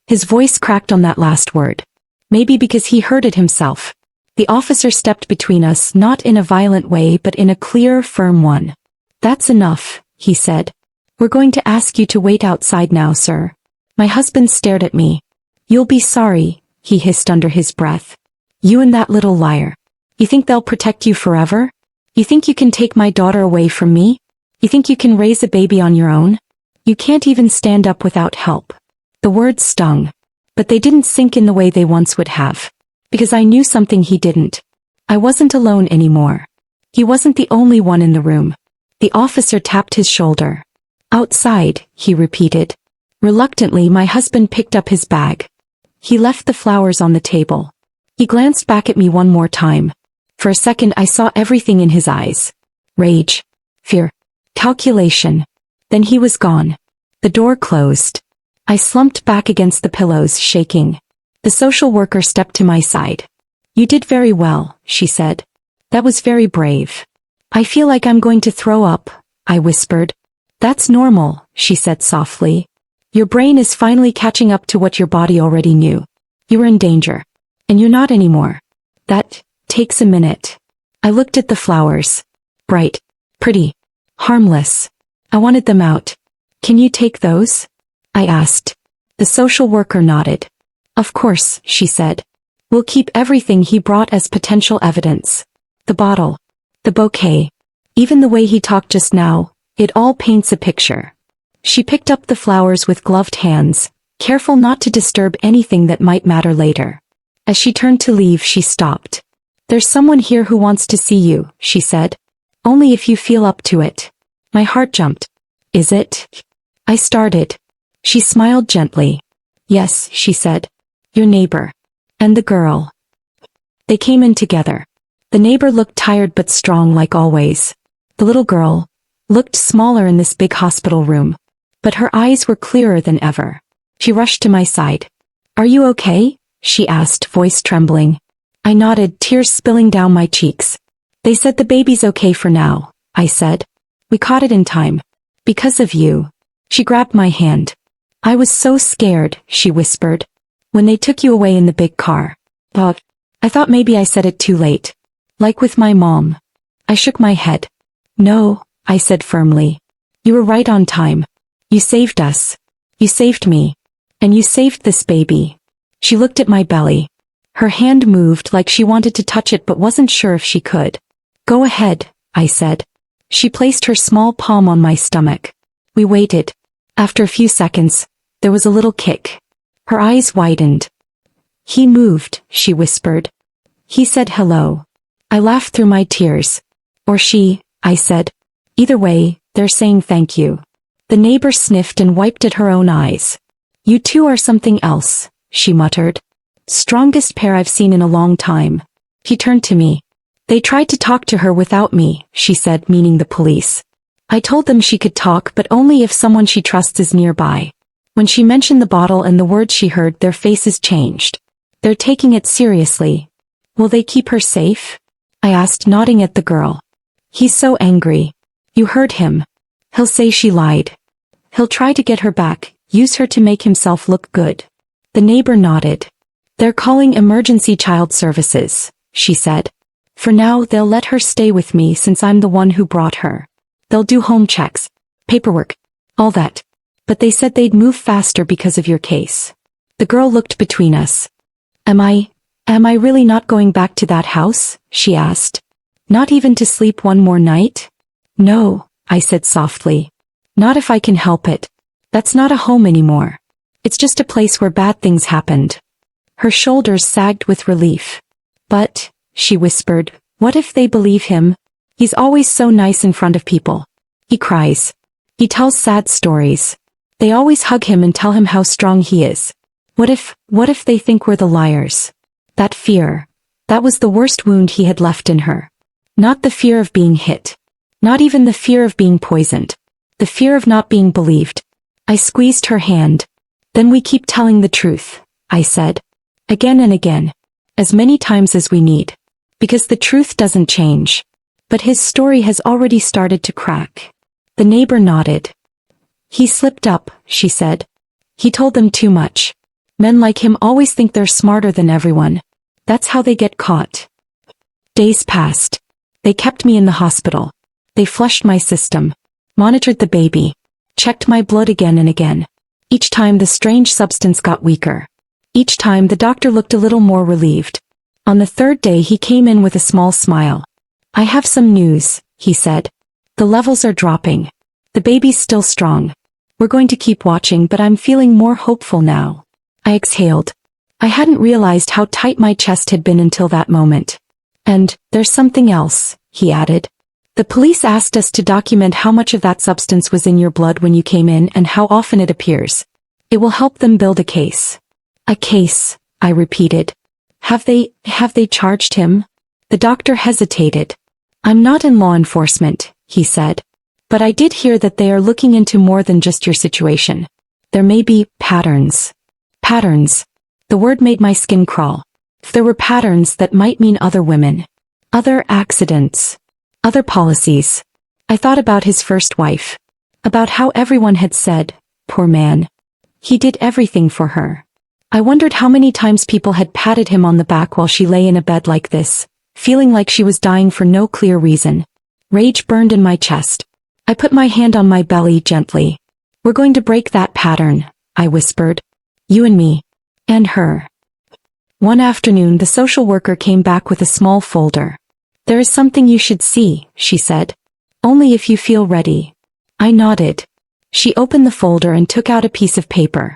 [SPEAKER 1] His voice cracked on that last word. Maybe because he heard it himself. The officer stepped between us, not in a violent way but in a clear, firm one. That's enough, he said. We're going to ask you to wait outside now, sir. My husband stared at me. You'll be sorry, he hissed under his breath. You and that little liar. You think they'll protect you forever? You think you can take my daughter away from me? You think you can raise a baby on your own? You can't even stand up without help. The words stung. But they didn't sink in the way they once would have. Because I knew something he didn't. I wasn't alone anymore. He wasn't the only one in the room. The officer tapped his shoulder. Outside, he repeated. Reluctantly, my husband picked up his bag. He left the flowers on the table. He glanced back at me one more time. For a second I saw everything in his eyes. Rage, fear, calculation. Then he was gone. The door closed. I slumped back against the pillows, shaking. The social worker stepped to my side. You did very well, she said. That was very brave. I feel like I'm going to throw up, I whispered. That's normal, she said softly. Your brain is finally catching up to what your body already knew. You were in danger. And you're not anymore. That takes a minute. I looked at the flowers. Bright, pretty, harmless. I wanted them out. Can you take those? I asked. The social worker nodded. Of course, she said. We'll keep everything he brought as potential evidence. The bottle. The bouquet. Even the way he talked just now, it all paints a picture. She picked up the flowers with gloved hands, careful not to disturb anything that might matter later. As she turned to leave, she stopped. There's someone here who wants to see you, she said. Only if you feel up to it. My heart jumped. Is it? I started. She smiled gently. Yes, she said. Your neighbor. And the girl. They came in together. The neighbor looked tired but strong like always. The little girl looked smaller in this big hospital room. But her eyes were clearer than ever. She rushed to my side. Are you okay? She asked, voice trembling. I nodded, tears spilling down my cheeks. They said the baby's okay for now, I said. We caught it in time. Because of you. She grabbed my hand. I was so scared, she whispered. When they took you away in the big car. But I thought maybe I said it too late. Like with my mom. I shook my head. No, I said firmly. You were right on time. You saved us. You saved me. And you saved this baby. She looked at my belly. Her hand moved like she wanted to touch it but wasn't sure if she could. Go ahead, I said. She placed her small palm on my stomach. We waited. After a few seconds, there was a little kick. Her eyes widened. He moved, she whispered. He said hello. I laughed through my tears. Or she, I said. Either way, they're saying thank you. The neighbor sniffed and wiped at her own eyes. You two are something else, she muttered. Strongest pair I've seen in a long time. He turned to me. They tried to talk to her without me, she said, meaning the police. I told them she could talk but only if someone she trusts is nearby. When she mentioned the bottle and the words she heard, their faces changed. They're taking it seriously. Will they keep her safe? I asked, nodding at the girl. He's so angry. You heard him. He'll say she lied. He'll try to get her back, use her to make himself look good. The neighbor nodded. They're calling emergency child services, she said. For now, they'll let her stay with me since I'm the one who brought her. They'll do home checks, paperwork, all that. But they said they'd move faster because of your case. The girl looked between us. Am I really not going back to that house? She asked. Not even to sleep one more night? No, I said softly. Not if I can help it. That's not a home anymore. It's just a place where bad things happened. Her shoulders sagged with relief. But, she whispered, what if they believe him? He's always so nice in front of people. He cries. He tells sad stories. They always hug him and tell him how strong he is. What if they think we're the liars? That fear. That was the worst wound he had left in her. Not the fear of being hit. Not even the fear of being poisoned. The fear of not being believed. I squeezed her hand. Then we keep telling the truth, I said. Again and again. As many times as we need. Because the truth doesn't change. But his story has already started to crack. The neighbor nodded. He slipped up, she said. He told them too much. Men like him always think they're smarter than everyone. That's how they get caught. Days passed. They kept me in the hospital. They flushed my system. Monitored the baby. Checked my blood again and again. Each time the strange substance got weaker. Each time the doctor looked a little more relieved. On the third day he came in with a small smile. I have some news, he said. The levels are dropping. The baby's still strong. We're going to keep watching, but I'm feeling more hopeful now. I exhaled. I hadn't realized how tight my chest had been until that moment. And, there's something else, he added. The police asked us to document how much of that substance was in your blood when you came in and how often it appears. It will help them build a case. A case, I repeated. Have they charged him? The doctor hesitated. I'm not in law enforcement, he said. But I did hear that they are looking into more than just your situation. There may be patterns. Patterns. The word made my skin crawl. If there were patterns, that might mean other women. Other accidents. Other policies. I thought about his first wife. About how everyone had said, poor man. He did everything for her. I wondered how many times people had patted him on the back while she lay in a bed like this, feeling like she was dying for no clear reason. Rage burned in my chest. I put my hand on my belly gently. We're going to break that pattern, I whispered. You and me. And her. One afternoon the social worker came back with a small folder. There is something you should see, she said. Only if you feel ready. I nodded. She opened the folder and took out a piece of paper.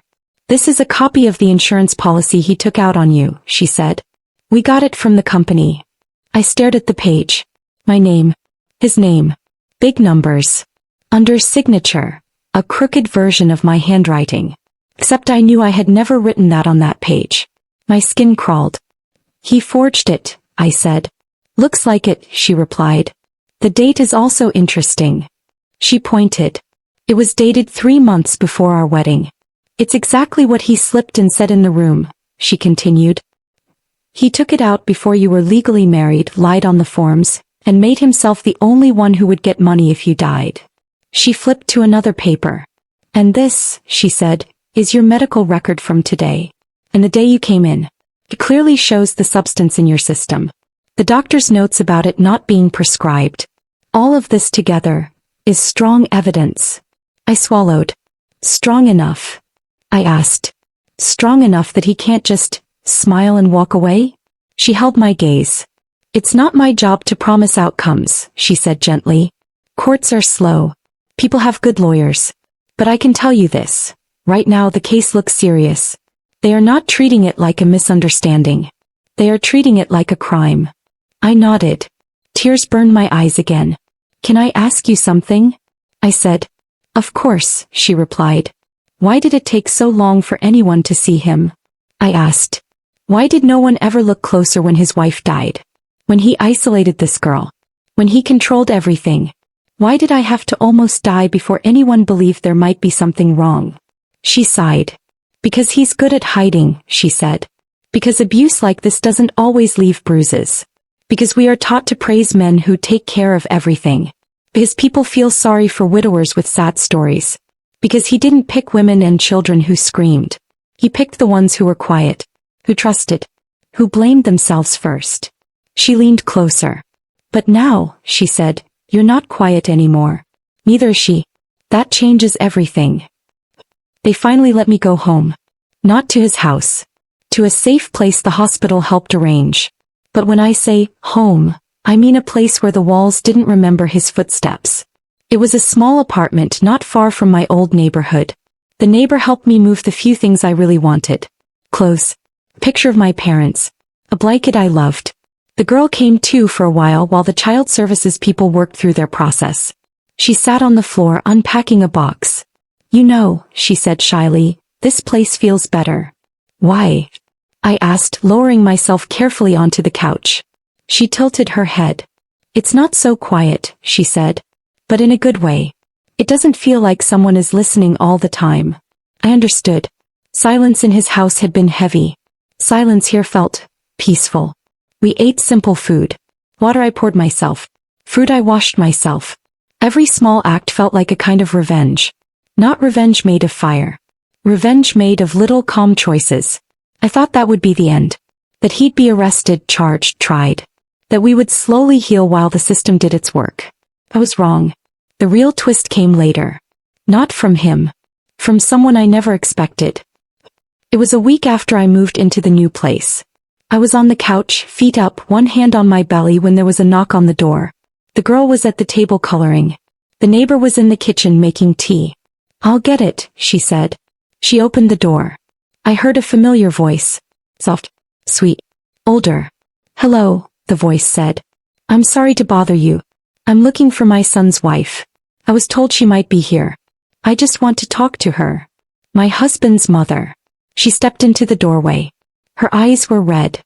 [SPEAKER 1] This is a copy of the insurance policy he took out on you, she said. We got it from the company. I stared at the page. My name. His name. Big numbers. Under signature. A crooked version of my handwriting. Except I knew I had never written that on that page. My skin crawled. He forged it, I said. Looks like it, she replied. The date is also interesting. She pointed. It was dated 3 months before our wedding. It's exactly what he slipped and said in the room, she continued. He took it out before you were legally married, lied on the forms, and made himself the only one who would get money if you died. She flipped to another paper. And this, she said, is your medical record from today. And the day you came in. It clearly shows the substance in your system. The doctor's notes about it not being prescribed. All of this together is strong evidence. I swallowed. Strong enough? I asked. Strong enough that he can't just smile and walk away? She held my gaze. It's not my job to promise outcomes, she said gently. Courts are slow. People have good lawyers. But I can tell you this. Right now the case looks serious. They are not treating it like a misunderstanding. They are treating it like a crime. I nodded. Tears burned my eyes again. Can I ask you something? I said. Of course, she replied. Why did it take so long for anyone to see him? I asked. Why did no one ever look closer when his wife died? When he isolated this girl? When he controlled everything? Why did I have to almost die before anyone believed there might be something wrong? She sighed. Because he's good at hiding, she said. Because abuse like this doesn't always leave bruises. Because we are taught to praise men who take care of everything. Because people feel sorry for widowers with sad stories. Because he didn't pick women and children who screamed. He picked the ones who were quiet, who trusted, who blamed themselves first. She leaned closer. But now, she said, you're not quiet anymore. Neither is she. That changes everything. They finally let me go home. Not to his house. To a safe place the hospital helped arrange. But when I say home, I mean a place where the walls didn't remember his footsteps. It was a small apartment not far from my old neighborhood. The neighbor helped me move the few things I really wanted. Clothes. A picture of my parents. A blanket I loved. The girl came too for a while the child services people worked through their process. She sat on the floor unpacking a box. You know, she said shyly, this place feels better. Why? I asked, lowering myself carefully onto the couch. She tilted her head. It's not so quiet, she said. But in a good way. It doesn't feel like someone is listening all the time. I understood. Silence in his house had been heavy. Silence here felt peaceful. We ate simple food. Water I poured myself. Fruit I washed myself. Every small act felt like a kind of revenge. Not revenge made of fire. Revenge made of little calm choices. I thought that would be the end. That he'd be arrested, charged, tried. That we would slowly heal while the system did its work. I was wrong. The real twist came later. Not from him. From someone I never expected. It was a week after I moved into the new place. I was on the couch, feet up, one hand on my belly when there was a knock on the door. The girl was at the table coloring. The neighbor was in the kitchen making tea. I'll get it, she said. She opened the door. I heard a familiar voice. Soft, sweet, older. Hello, the voice said. I'm sorry to bother you. I'm looking for my son's wife. I was told she might be here. I just want to talk to her. My husband's mother. She stepped into the doorway. Her eyes were red.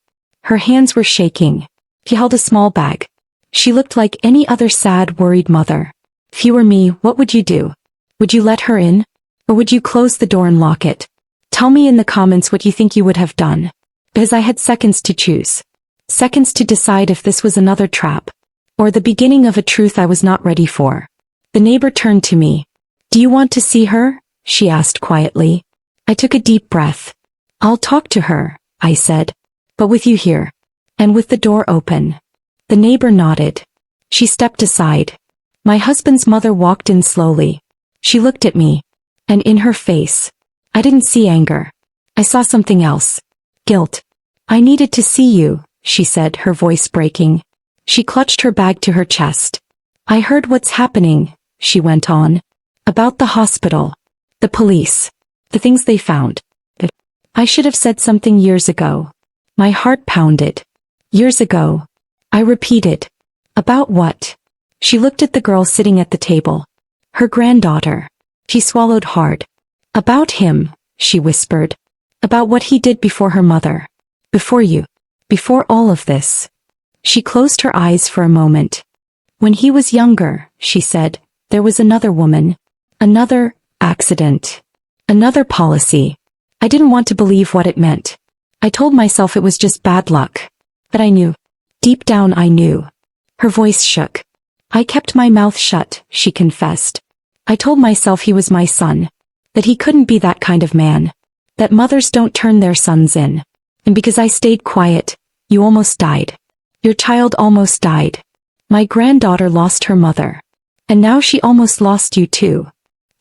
[SPEAKER 1] Her hands were shaking. She held a small bag. She looked like any other sad, worried mother. If you were me, what would you do? Would you let her in? Or would you close the door and lock it? Tell me in the comments what you think you would have done. Because I had seconds to choose. Seconds to decide if this was another trap. Or the beginning of a truth I was not ready for. The neighbor turned to me. Do you want to see her? She asked quietly. I took a deep breath. I'll talk to her, I said. But with you here. And with the door open. The neighbor nodded. She stepped aside. My husband's mother walked in slowly. She looked at me. And in her face, I didn't see anger. I saw something else. Guilt. I needed to see you, she said, her voice breaking. She clutched her bag to her chest. I heard what's happening, she went on. About the hospital. The police. The things they found. I should have said something years ago. My heart pounded. Years ago. I repeated. About what? She looked at the girl sitting at the table. Her granddaughter. She swallowed hard. About him, she whispered. About what he did before her mother. Before you. Before all of this. She closed her eyes for a moment. When he was younger, she said, there was another woman. Another accident. Another policy. I didn't want to believe what it meant. I told myself it was just bad luck. But I knew. Deep down I knew. Her voice shook. I kept my mouth shut, she confessed. I told myself he was my son. That he couldn't be that kind of man. That mothers don't turn their sons in. And because I stayed quiet, you almost died. Your child almost died. My granddaughter lost her mother. And now she almost lost you too.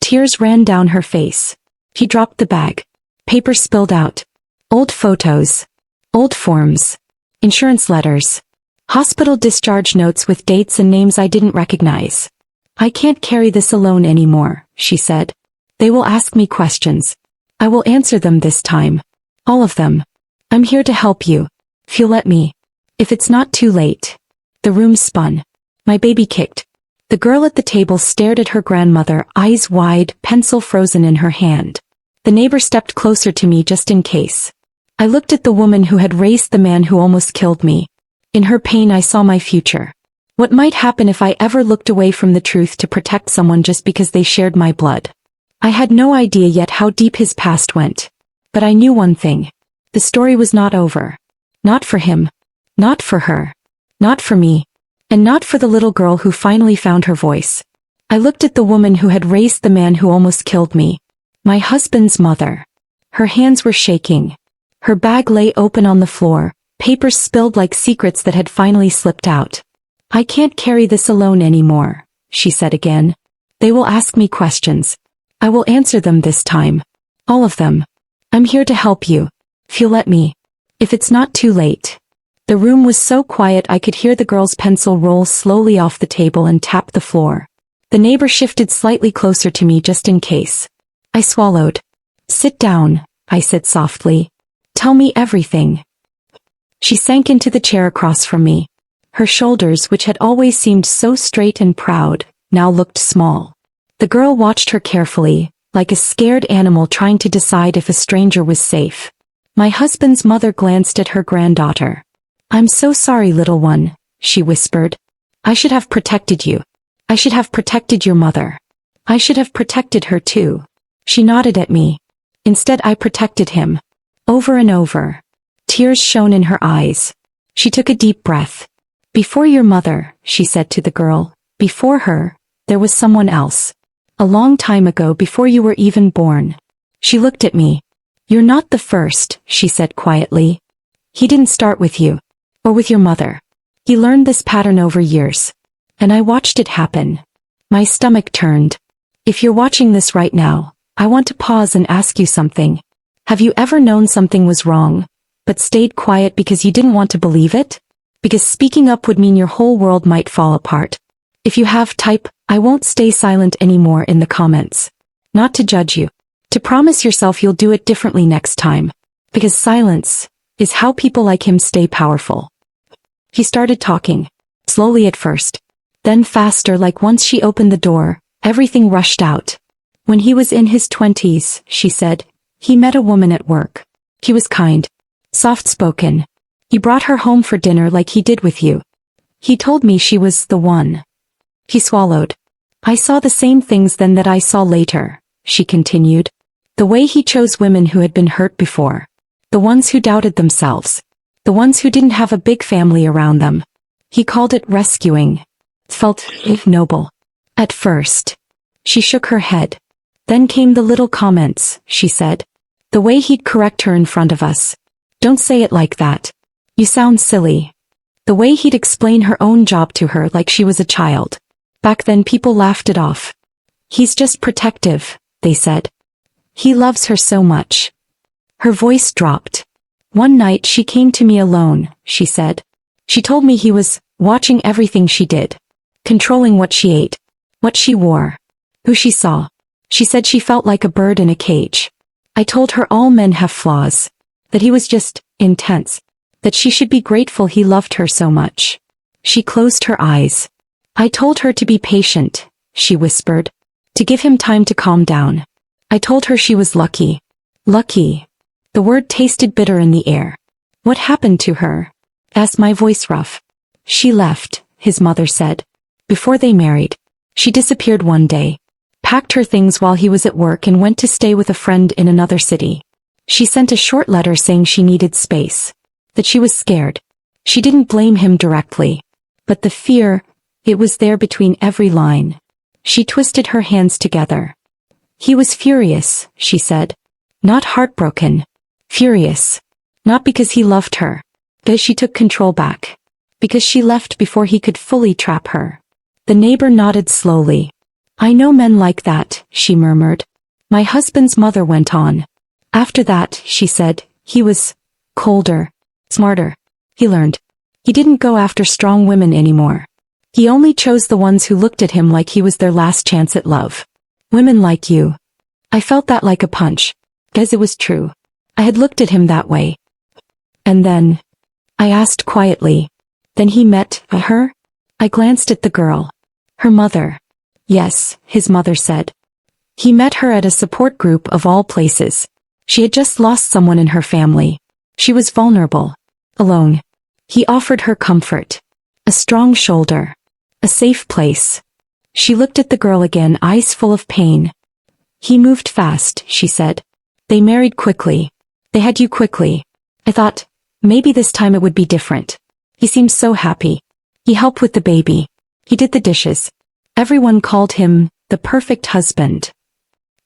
[SPEAKER 1] Tears ran down her face. She dropped the bag. Paper spilled out. Old photos. Old forms. Insurance letters. Hospital discharge notes with dates and names I didn't recognize. I can't carry this alone anymore, she said. They will ask me questions. I will answer them this time. All of them. I'm here to help you. If you'll let me. If it's not too late. The room spun. My baby kicked. The girl at the table stared at her grandmother, eyes wide, pencil frozen in her hand. The neighbor stepped closer to me just in case. I looked at the woman who had raised the man who almost killed me. In her pain I saw my future. What might happen if I ever looked away from the truth to protect someone just because they shared my blood. I had no idea yet how deep his past went. But I knew one thing. The story was not over. Not for him. Not for her. Not for me. And not for the little girl who finally found her voice. I looked at the woman who had raised the man who almost killed me. My husband's mother. Her hands were shaking. Her bag lay open on the floor, papers spilled like secrets that had finally slipped out. I can't carry this alone anymore, she said again. They will ask me questions. I will answer them this time. All of them. I'm here to help you. If you'll let me. If it's not too late. The room was so quiet I could hear the girl's pencil roll slowly off the table and tap the floor. The neighbor shifted slightly closer to me just in case. I swallowed. Sit down, I said softly. Tell me everything. She sank into the chair across from me. Her shoulders, which had always seemed so straight and proud, now looked small. The girl watched her carefully, like a scared animal trying to decide if a stranger was safe. My husband's mother glanced at her granddaughter. I'm so sorry, little one, she whispered. I should have protected you. I should have protected your mother. I should have protected her too. She nodded at me. Instead I protected him. Over and over. Tears shone in her eyes. She took a deep breath. Before your mother, she said to the girl, before her, there was someone else. A long time ago, before you were even born. She looked at me. You're not the first, she said quietly. He didn't start with you. Or with your mother. He learned this pattern over years. And I watched it happen. My stomach turned. If you're watching this right now, I want to pause and ask you something. Have you ever known something was wrong, but stayed quiet because you didn't want to believe it? Because speaking up would mean your whole world might fall apart. If you have, type, I won't stay silent anymore in the comments. Not to judge you. To promise yourself you'll do it differently next time. Because silence is how people like him stay powerful. He started talking. Slowly at first. Then faster, like once she opened the door, everything rushed out. When he was in his 20s, she said, he met a woman at work. He was kind, soft-spoken. He brought her home for dinner like he did with you. He told me she was the one. He swallowed. I saw the same things then that I saw later, she continued. The way he chose women who had been hurt before. The ones who doubted themselves. The ones who didn't have a big family around them. He called it rescuing. It felt ignoble. At first. She shook her head. Then came the little comments, she said. The way he'd correct her in front of us. Don't say it like that. You sound silly. The way he'd explain her own job to her like she was a child. Back then people laughed it off. He's just protective, they said. He loves her so much. Her voice dropped. One night she came to me alone, she said. She told me he was watching everything she did. Controlling what she ate. What she wore. Who she saw. She said she felt like a bird in a cage. I told her all men have flaws. That he was just intense. That she should be grateful he loved her so much. She closed her eyes. I told her to be patient, she whispered. To give him time to calm down. I told her she was lucky. Lucky. The word tasted bitter in the air. What happened to her? Asked my voice rough. She left, his mother said. Before they married. She disappeared one day. Packed her things while he was at work and went to stay with a friend in another city. She sent a short letter saying she needed space. That she was scared. She didn't blame him directly. But the fear, it was there between every line. She twisted her hands together. He was furious, she said. Not heartbroken. Furious. Not because he loved her. Because she took control back. Because she left before he could fully trap her. The neighbor nodded slowly. I know men like that, she murmured. My husband's mother went on. After that, she said, he was colder, smarter. He learned. He didn't go after strong women anymore. He only chose the ones who looked at him like he was their last chance at love. Women like you. I felt that like a punch. Guess it was true. I had looked at him that way. And then, I asked quietly. Then he met her? I glanced at the girl. Her mother. Yes, his mother said. He met her at a support group of all places. She had just lost someone in her family. She was vulnerable. Alone. He offered her comfort. A strong shoulder. A safe place. She looked at the girl again, eyes full of pain. He moved fast, she said. They married quickly. They had you quickly. I thought, maybe this time it would be different. He seemed so happy. He helped with the baby. He did the dishes. Everyone called him the perfect husband.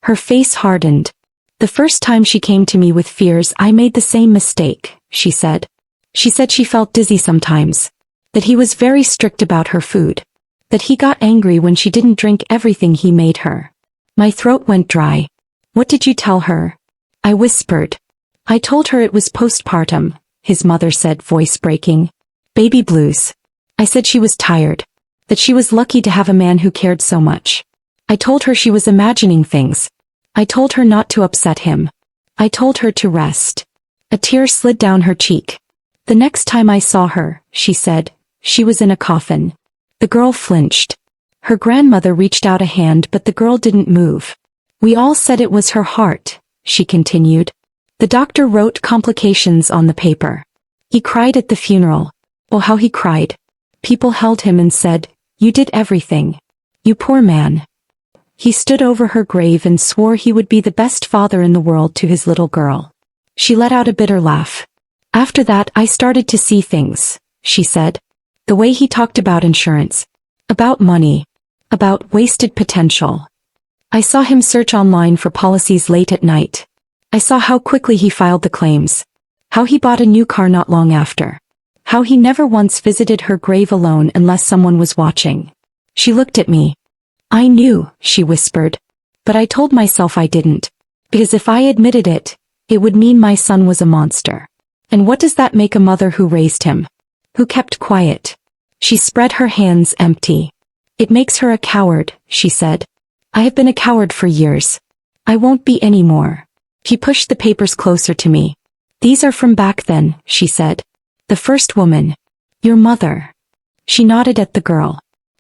[SPEAKER 1] Her face hardened. The first time she came to me with fears, I made the same mistake, she said. She said she felt dizzy sometimes. That he was very strict about her food. That he got angry when she didn't drink everything he made her. My throat went dry. What did you tell her? I whispered. I told her it was postpartum, his mother said, voice breaking. Baby blues. I said she was tired. That she was lucky to have a man who cared so much. I told her she was imagining things. I told her not to upset him. I told her to rest. A tear slid down her cheek. The next time I saw her, she said, she was in a coffin. The girl flinched. Her grandmother reached out a hand, but the girl didn't move. We all said it was her heart, she continued. The doctor wrote complications on the paper. He cried at the funeral. Oh, how he cried. People held him and said, you did everything. You poor man. He stood over her grave and swore he would be the best father in the world to his little girl. She let out a bitter laugh. After that I started to see things, she said. The way he talked about insurance. About money. About wasted potential. I saw him search online for policies late at night. I saw how quickly he filed the claims. How he bought a new car not long after. How he never once visited her grave alone unless someone was watching. She looked at me. I knew, she whispered. But I told myself I didn't. Because if I admitted it, it would mean my son was a monster. And what does that make a mother who raised him? Who kept quiet? She spread her hands empty. It makes her a coward, she said. I have been a coward for years. I won't be anymore. He pushed the papers closer to me. These are from back then, she said. The first woman. Your mother. She nodded at the girl.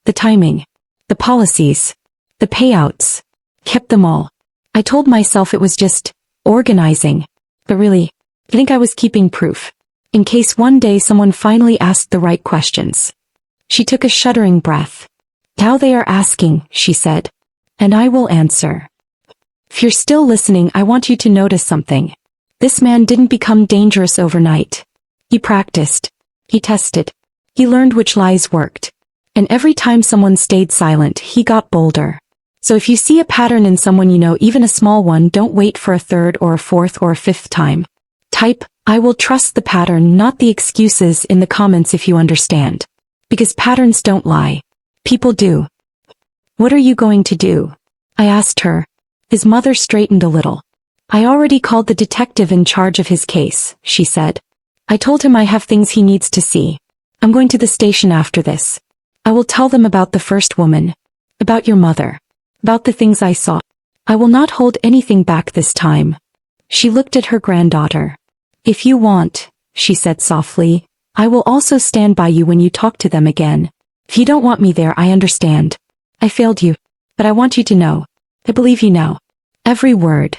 [SPEAKER 1] The timing. The policies. The payouts. Kept them all. I told myself it was just organizing. But really, I think I was keeping proof. In case one day someone finally asked the right questions. She took a shuddering breath. Now they are asking, she said. And I will answer. If you're still listening, I want you to notice something. This man didn't become dangerous overnight. He practiced. He tested. He learned which lies worked. And every time someone stayed silent, he got bolder. So if you see a pattern in someone you know, even a small one, don't wait for a third or a fourth or a fifth time. Type, I will trust the pattern, not the excuses, in the comments if you understand. Because patterns don't lie. People do. What are you going to do? I asked her. His mother straightened a little. I already called the detective in charge of his case, she said. I told him I have things he needs to see. I'm going to the station after this. I will tell them about the first woman. About your mother. About the things I saw. I will not hold anything back this time. She looked at her granddaughter. If you want, she said softly, I will also stand by you when you talk to them again. If you don't want me there, I understand. I failed you. But I want you to know. I believe you now. Every word.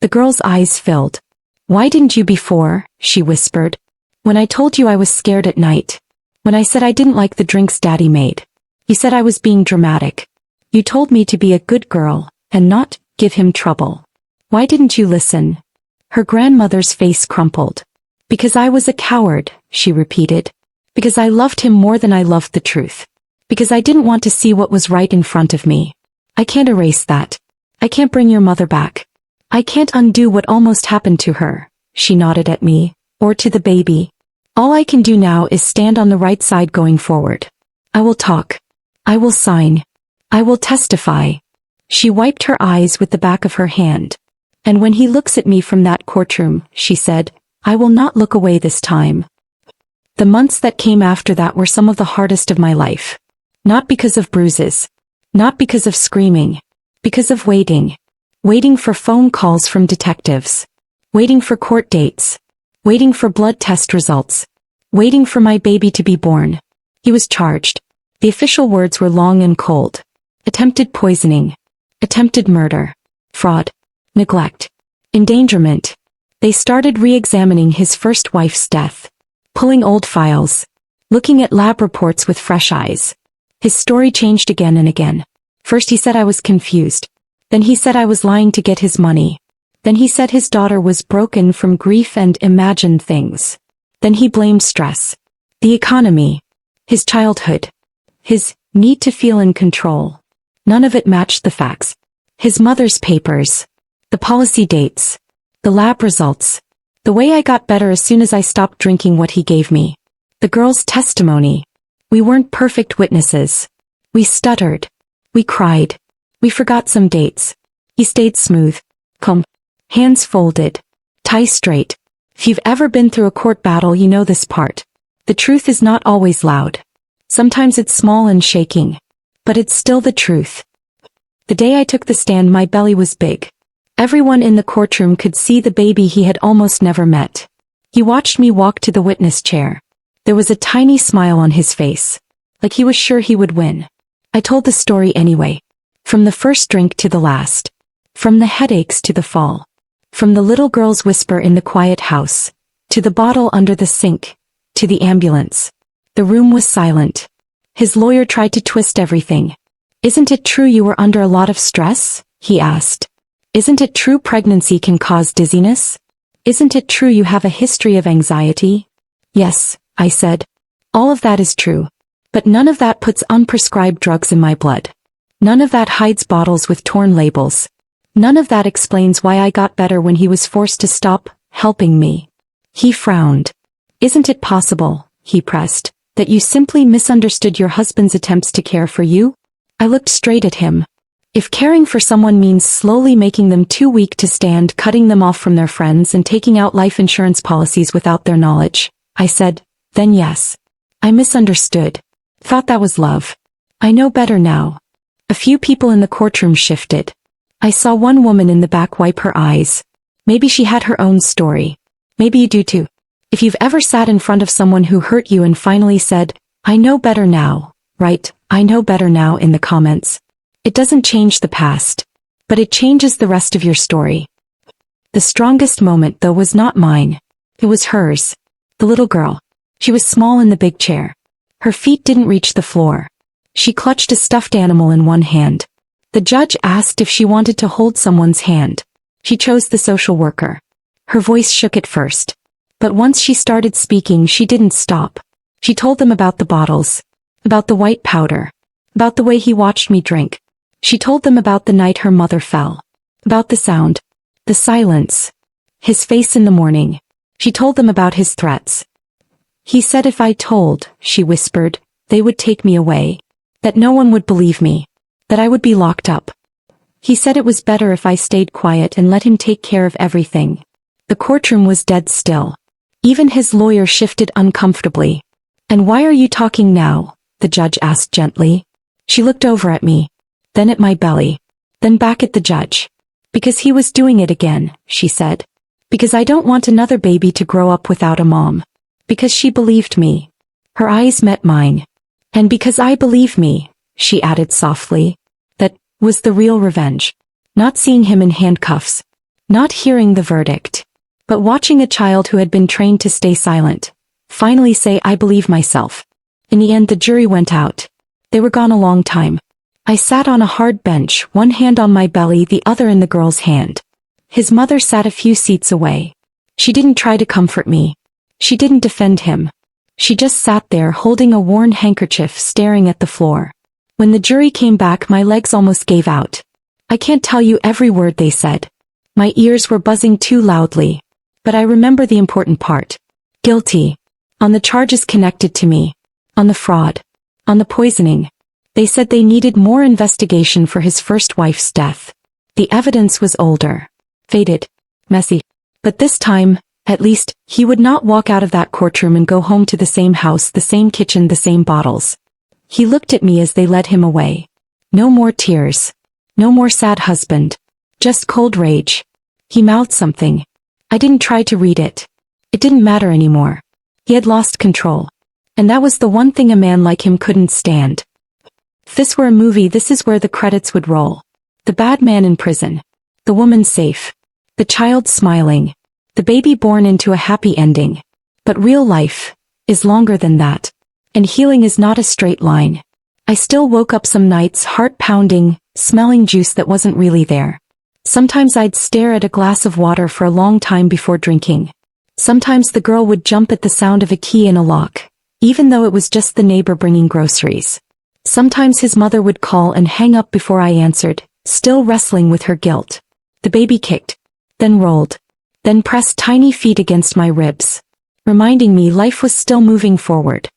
[SPEAKER 1] The girl's eyes filled. Why didn't you before? She whispered. When I told you I was scared at night. When I said I didn't like the drinks Daddy made. You said I was being dramatic. You told me to be a good girl, and not give him trouble. Why didn't you listen? Her grandmother's face crumpled. Because I was a coward, she repeated. Because I loved him more than I loved the truth. Because I didn't want to see what was right in front of me. I can't erase that. I can't bring your mother back. I can't undo what almost happened to her, she nodded at me, or to the baby. All I can do now is stand on the right side going forward. I will talk. I will sign. I will testify. She wiped her eyes with the back of her hand. And when he looks at me from that courtroom, she said, I will not look away this time. The months that came after that were some of the hardest of my life. Not because of bruises. Not because of screaming. Because of waiting. Waiting for phone calls from detectives. Waiting for court dates. Waiting for blood test results. Waiting for my baby to be born. He was charged. The official words were long and cold. Attempted poisoning. Attempted murder. Fraud. Neglect. Endangerment. They started re-examining his first wife's death. Pulling old files. Looking at lab reports with fresh eyes. His story changed again and again. First he said I was confused. Then he said I was lying to get his money. Then he said his daughter was broken from grief and imagined things. Then he blamed stress. The economy. His childhood. His need to feel in control. None of it matched the facts. His mother's papers. The policy dates. The lab results. The way I got better as soon as I stopped drinking what he gave me. The girl's testimony. We weren't perfect witnesses. We stuttered. We cried. We forgot some dates. He stayed smooth. Calm. Hands folded. Tie straight. If you've ever been through a court battle, you know this part. The truth is not always loud. Sometimes it's small and shaking. But it's still the truth. The day I took the stand, my belly was big. Everyone in the courtroom could see the baby he had almost never met. He watched me walk to the witness chair. There was a tiny smile on his face. Like he was sure he would win. I told the story anyway. From the first drink to the last. From the headaches to the fall. From the little girl's whisper in the quiet house. To the bottle under the sink. To the ambulance. The room was silent. His lawyer tried to twist everything. Isn't it true you were under a lot of stress? He asked. Isn't it true pregnancy can cause dizziness? Isn't it true you have a history of anxiety? Yes, I said. All of that is true. But none of that puts unprescribed drugs in my blood. None of that hides bottles with torn labels. None of that explains why I got better when he was forced to stop helping me. He frowned. Isn't it possible, he pressed, that you simply misunderstood your husband's attempts to care for you? I looked straight at him. If caring for someone means slowly making them too weak to stand, cutting them off from their friends and taking out life insurance policies without their knowledge, I said, then yes. I misunderstood. Thought that was love. I know better now. A few people in the courtroom shifted. I saw one woman in the back wipe her eyes. Maybe she had her own story. Maybe you do too. If you've ever sat in front of someone who hurt you and finally said, I know better now, right, I know better now in the comments. It doesn't change the past, but it changes the rest of your story. The strongest moment though was not mine. It was hers. The little girl. She was small in the big chair. Her feet didn't reach the floor. She clutched a stuffed animal in one hand. The judge asked if she wanted to hold someone's hand. She chose the social worker. Her voice shook at first. But once she started speaking, she didn't stop. She told them about the bottles. About the white powder. About the way he watched me drink. She told them about the night her mother fell. About the sound. The silence. His face in the morning. She told them about his threats. He said if I told, she whispered, they would take me away. That no one would believe me. That I would be locked up. He said it was better if I stayed quiet and let him take care of everything. The courtroom was dead still. Even his lawyer shifted uncomfortably. And why are you talking now? The judge asked gently. She looked over at me. Then at my belly. Then back at the judge. Because he was doing it again, she said. Because I don't want another baby to grow up without a mom. Because she believed me. Her eyes met mine. And because I believe me, she added softly. That was the real revenge. Not seeing him in handcuffs. Not hearing the verdict. But watching a child who had been trained to stay silent. Finally say I believe myself. In the end the jury went out. They were gone a long time. I sat on a hard bench, one hand on my belly, the other in the girl's hand. His mother sat a few seats away. She didn't try to comfort me. She didn't defend him. She just sat there holding a worn handkerchief staring at the floor. When the jury came back my legs almost gave out. I can't tell you every word they said. My ears were buzzing too loudly. But I remember the important part. Guilty. On the charges connected to me. On the fraud. On the poisoning. They said they needed more investigation for his first wife's death. The evidence was older. Faded. Messy. But this time, at least, he would not walk out of that courtroom and go home to the same house, the same kitchen, the same bottles. He looked at me as they led him away. No more tears. No more sad husband. Just cold rage. He mouthed something. I didn't try to read it. It didn't matter anymore. He had lost control. And that was the one thing a man like him couldn't stand. If this were a movie, this is where the credits would roll. The bad man in prison. The woman safe. The child smiling. The baby born into a happy ending. But real life is longer than that. And healing is not a straight line. I still woke up some nights heart pounding, smelling juice that wasn't really there. Sometimes I'd stare at a glass of water for a long time before drinking. Sometimes the girl would jump at the sound of a key in a lock, even though it was just the neighbor bringing groceries. Sometimes his mother would call and hang up before I answered, still wrestling with her guilt. The baby kicked, then rolled, then pressed tiny feet against my ribs, reminding me life was still moving forward.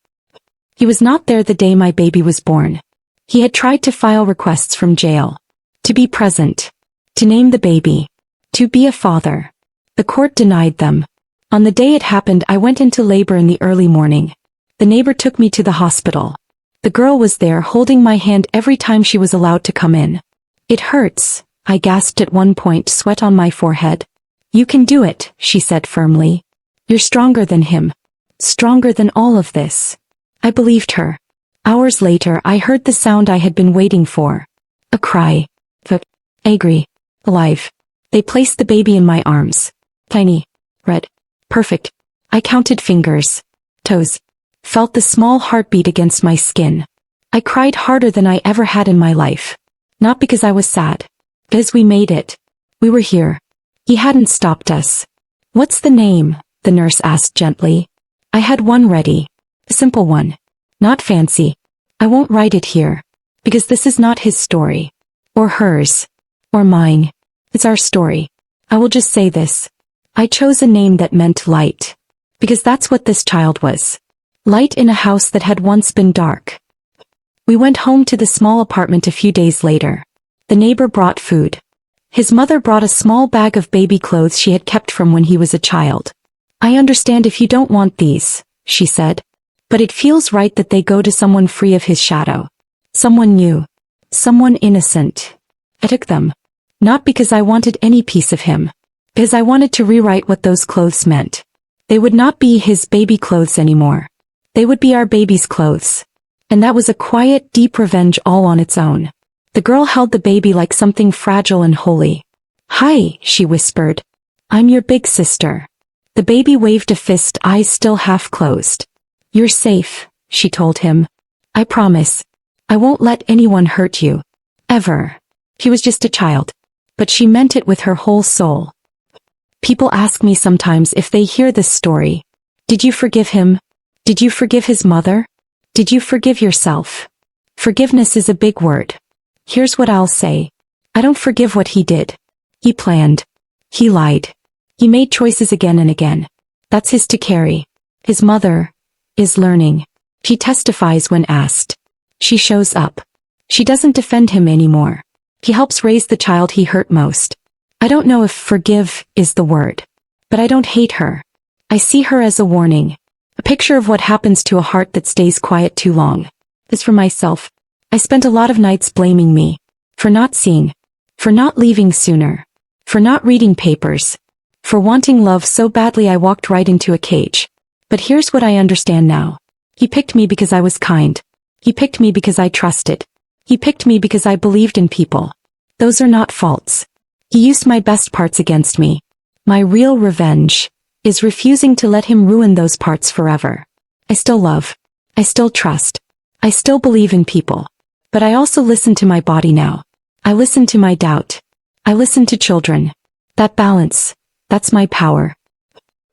[SPEAKER 1] He was not there the day my baby was born. He had tried to file requests from jail. To be present. To name the baby. To be a father. The court denied them. On the day it happened I went into labor in the early morning. The neighbor took me to the hospital. The girl was there holding my hand every time she was allowed to come in. It hurts, I gasped at one point, sweat on my forehead. You can do it, she said firmly. You're stronger than him. Stronger than all of this. I believed her. Hours later I heard the sound I had been waiting for. A cry. Angry. Alive. They placed the baby in my arms. Tiny. Red. Perfect. I counted fingers. Toes. Felt the small heartbeat against my skin. I cried harder than I ever had in my life. Not because I was sad. Because we made it. We were here. He hadn't stopped us. What's the name? The nurse asked gently. I had one ready. A simple one. Not fancy. I won't write it here. Because this is not his story. Or hers. Or mine. It's our story. I will just say this. I chose a name that meant light. Because that's what this child was. Light in a house that had once been dark. We went home to the small apartment a few days later. The neighbor brought food. His mother brought a small bag of baby clothes she had kept from when he was a child. I understand if you don't want these, she said. But it feels right that they go to someone free of his shadow. Someone new. Someone innocent. I took them. Not because I wanted any piece of him. Because I wanted to rewrite what those clothes meant. They would not be his baby clothes anymore. They would be our baby's clothes. And that was a quiet, deep revenge all on its own. The girl held the baby like something fragile and holy. "Hi," she whispered. "I'm your big sister." The baby waved a fist, eyes still half closed. "You're safe," she told him. "I promise. I won't let anyone hurt you. Ever." He was just a child. But she meant it with her whole soul. People ask me sometimes if they hear this story. Did you forgive him? Did you forgive his mother? Did you forgive yourself? Forgiveness is a big word. Here's what I'll say. I don't forgive what he did. He planned. He lied. He made choices again and again. That's his to carry. His mother is learning. She testifies when asked. She shows up. She doesn't defend him anymore. He helps raise the child he hurt most. I don't know if forgive is the word. But I don't hate her. I see her as a warning. A picture of what happens to a heart that stays quiet too long. As for myself, I spent a lot of nights blaming me. For not seeing. For not leaving sooner. For not reading papers. For wanting love so badly I walked right into a cage. But here's what I understand now. He picked me because I was kind. He picked me because I trusted. He picked me because I believed in people. Those are not faults. He used my best parts against me. My real revenge is refusing to let him ruin those parts forever. I still love. I still trust. I still believe in people. But I also listen to my body now. I listen to my doubt. I listen to children. That balance, that's my power.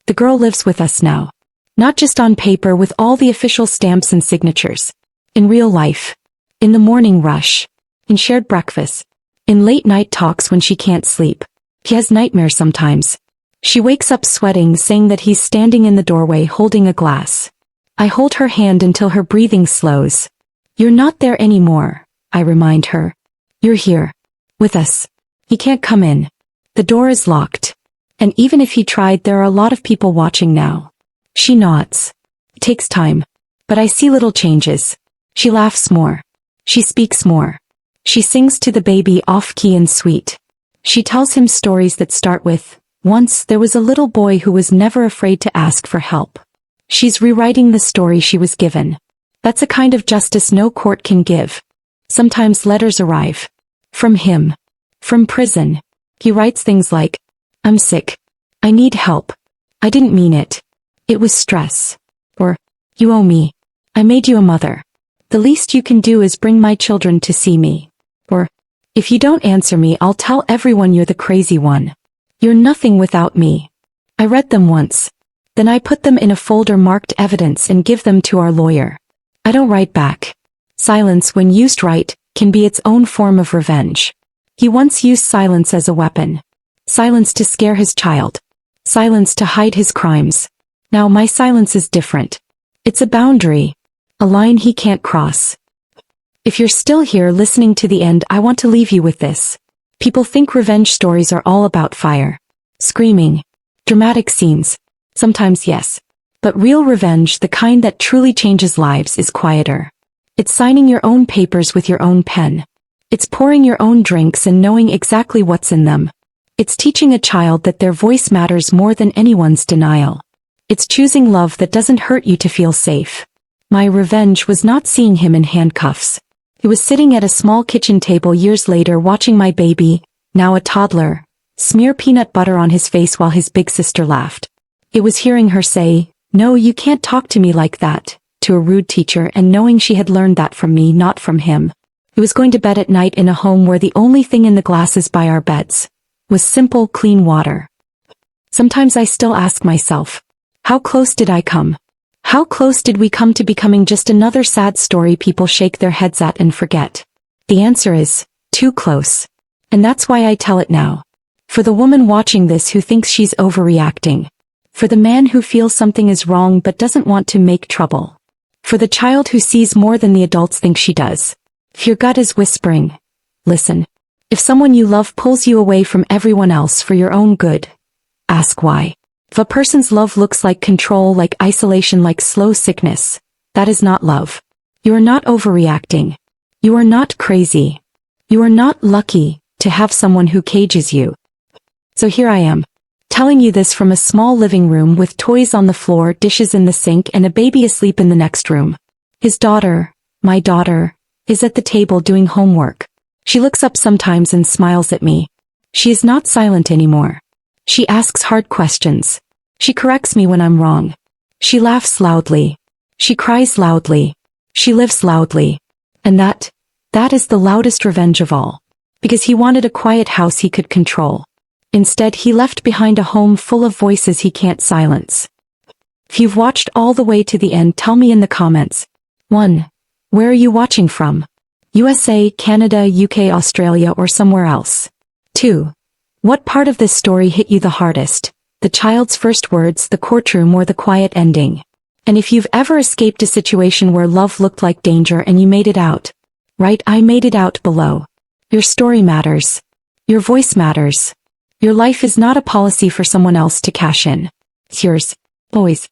[SPEAKER 1] The girl lives with us now. Not just on paper with all the official stamps and signatures. In real life. In the morning rush. In shared breakfast. In late night talks when she can't sleep. He has nightmares sometimes. She wakes up sweating, saying that he's standing in the doorway holding a glass. I hold her hand until her breathing slows. "You're not there anymore," I remind her. "You're here. With us. He can't come in. The door is locked. And even if he tried, there are a lot of people watching now." She nods. It takes time. But I see little changes. She laughs more. She speaks more. She sings to the baby off-key and sweet. She tells him stories that start with, "Once there was a little boy who was never afraid to ask for help." She's rewriting the story she was given. That's a kind of justice no court can give. Sometimes letters arrive. From him. From prison. He writes things like, "I'm sick. I need help. I didn't mean it. It was stress." Or, "You owe me. I made you a mother. The least you can do is bring my children to see me." Or, "If you don't answer me, I'll tell everyone you're the crazy one. You're nothing without me." I read them once. Then I put them in a folder marked evidence and give them to our lawyer. I don't write back. Silence, when used right, can be its own form of revenge. He once used silence as a weapon. Silence to scare his child. Silence to hide his crimes. Now my silence is different. It's a boundary. A line he can't cross. If you're still here listening to the end, I want to leave you with this. People think revenge stories are all about fire. Screaming. Dramatic scenes. Sometimes yes. But real revenge, the kind that truly changes lives, is quieter. It's signing your own papers with your own pen. It's pouring your own drinks and knowing exactly what's in them. It's teaching a child that their voice matters more than anyone's denial. It's choosing love that doesn't hurt you to feel safe. My revenge was not seeing him in handcuffs. It was sitting at a small kitchen table years later watching my baby, now a toddler, smear peanut butter on his face while his big sister laughed. It was hearing her say, "No, you can't talk to me like that," to a rude teacher, and knowing she had learned that from me, not from him. It was going to bed at night in a home where the only thing in the glasses by our beds was simple, clean water. Sometimes I still ask myself, how close did I come? How close did we come to becoming just another sad story people shake their heads at and forget? The answer is, too close. And that's why I tell it now. For the woman watching this who thinks she's overreacting. For the man who feels something is wrong but doesn't want to make trouble. For the child who sees more than the adults think she does. If your gut is whispering, listen. If someone you love pulls you away from everyone else for your own good, ask why. If a person's love looks like control, like isolation, like slow sickness, that is not love. You are not overreacting. You are not crazy. You are not lucky to have someone who cages you. So here I am, telling you this from a small living room with toys on the floor, dishes in the sink, and a baby asleep in the next room. His daughter, My daughter is at the table doing homework. She looks up sometimes and smiles at me. She is not silent anymore. She asks hard questions. She corrects me when I'm wrong. She laughs loudly. She cries loudly. She lives loudly. And that is the loudest revenge of all. Because he wanted a quiet house he could control. Instead, he left behind a home full of voices he can't silence. If you've watched all the way to the end, tell me in the comments. 1. Where are you watching from? USA, Canada, UK, Australia, or somewhere else? 2. What part of this story hit you the hardest? The child's first words, the courtroom, or the quiet ending? And if you've ever escaped a situation where love looked like danger and you made it out, write "I made it out" below. Your story matters. Your voice matters. Your life is not a policy for someone else to cash in. It's yours. Always.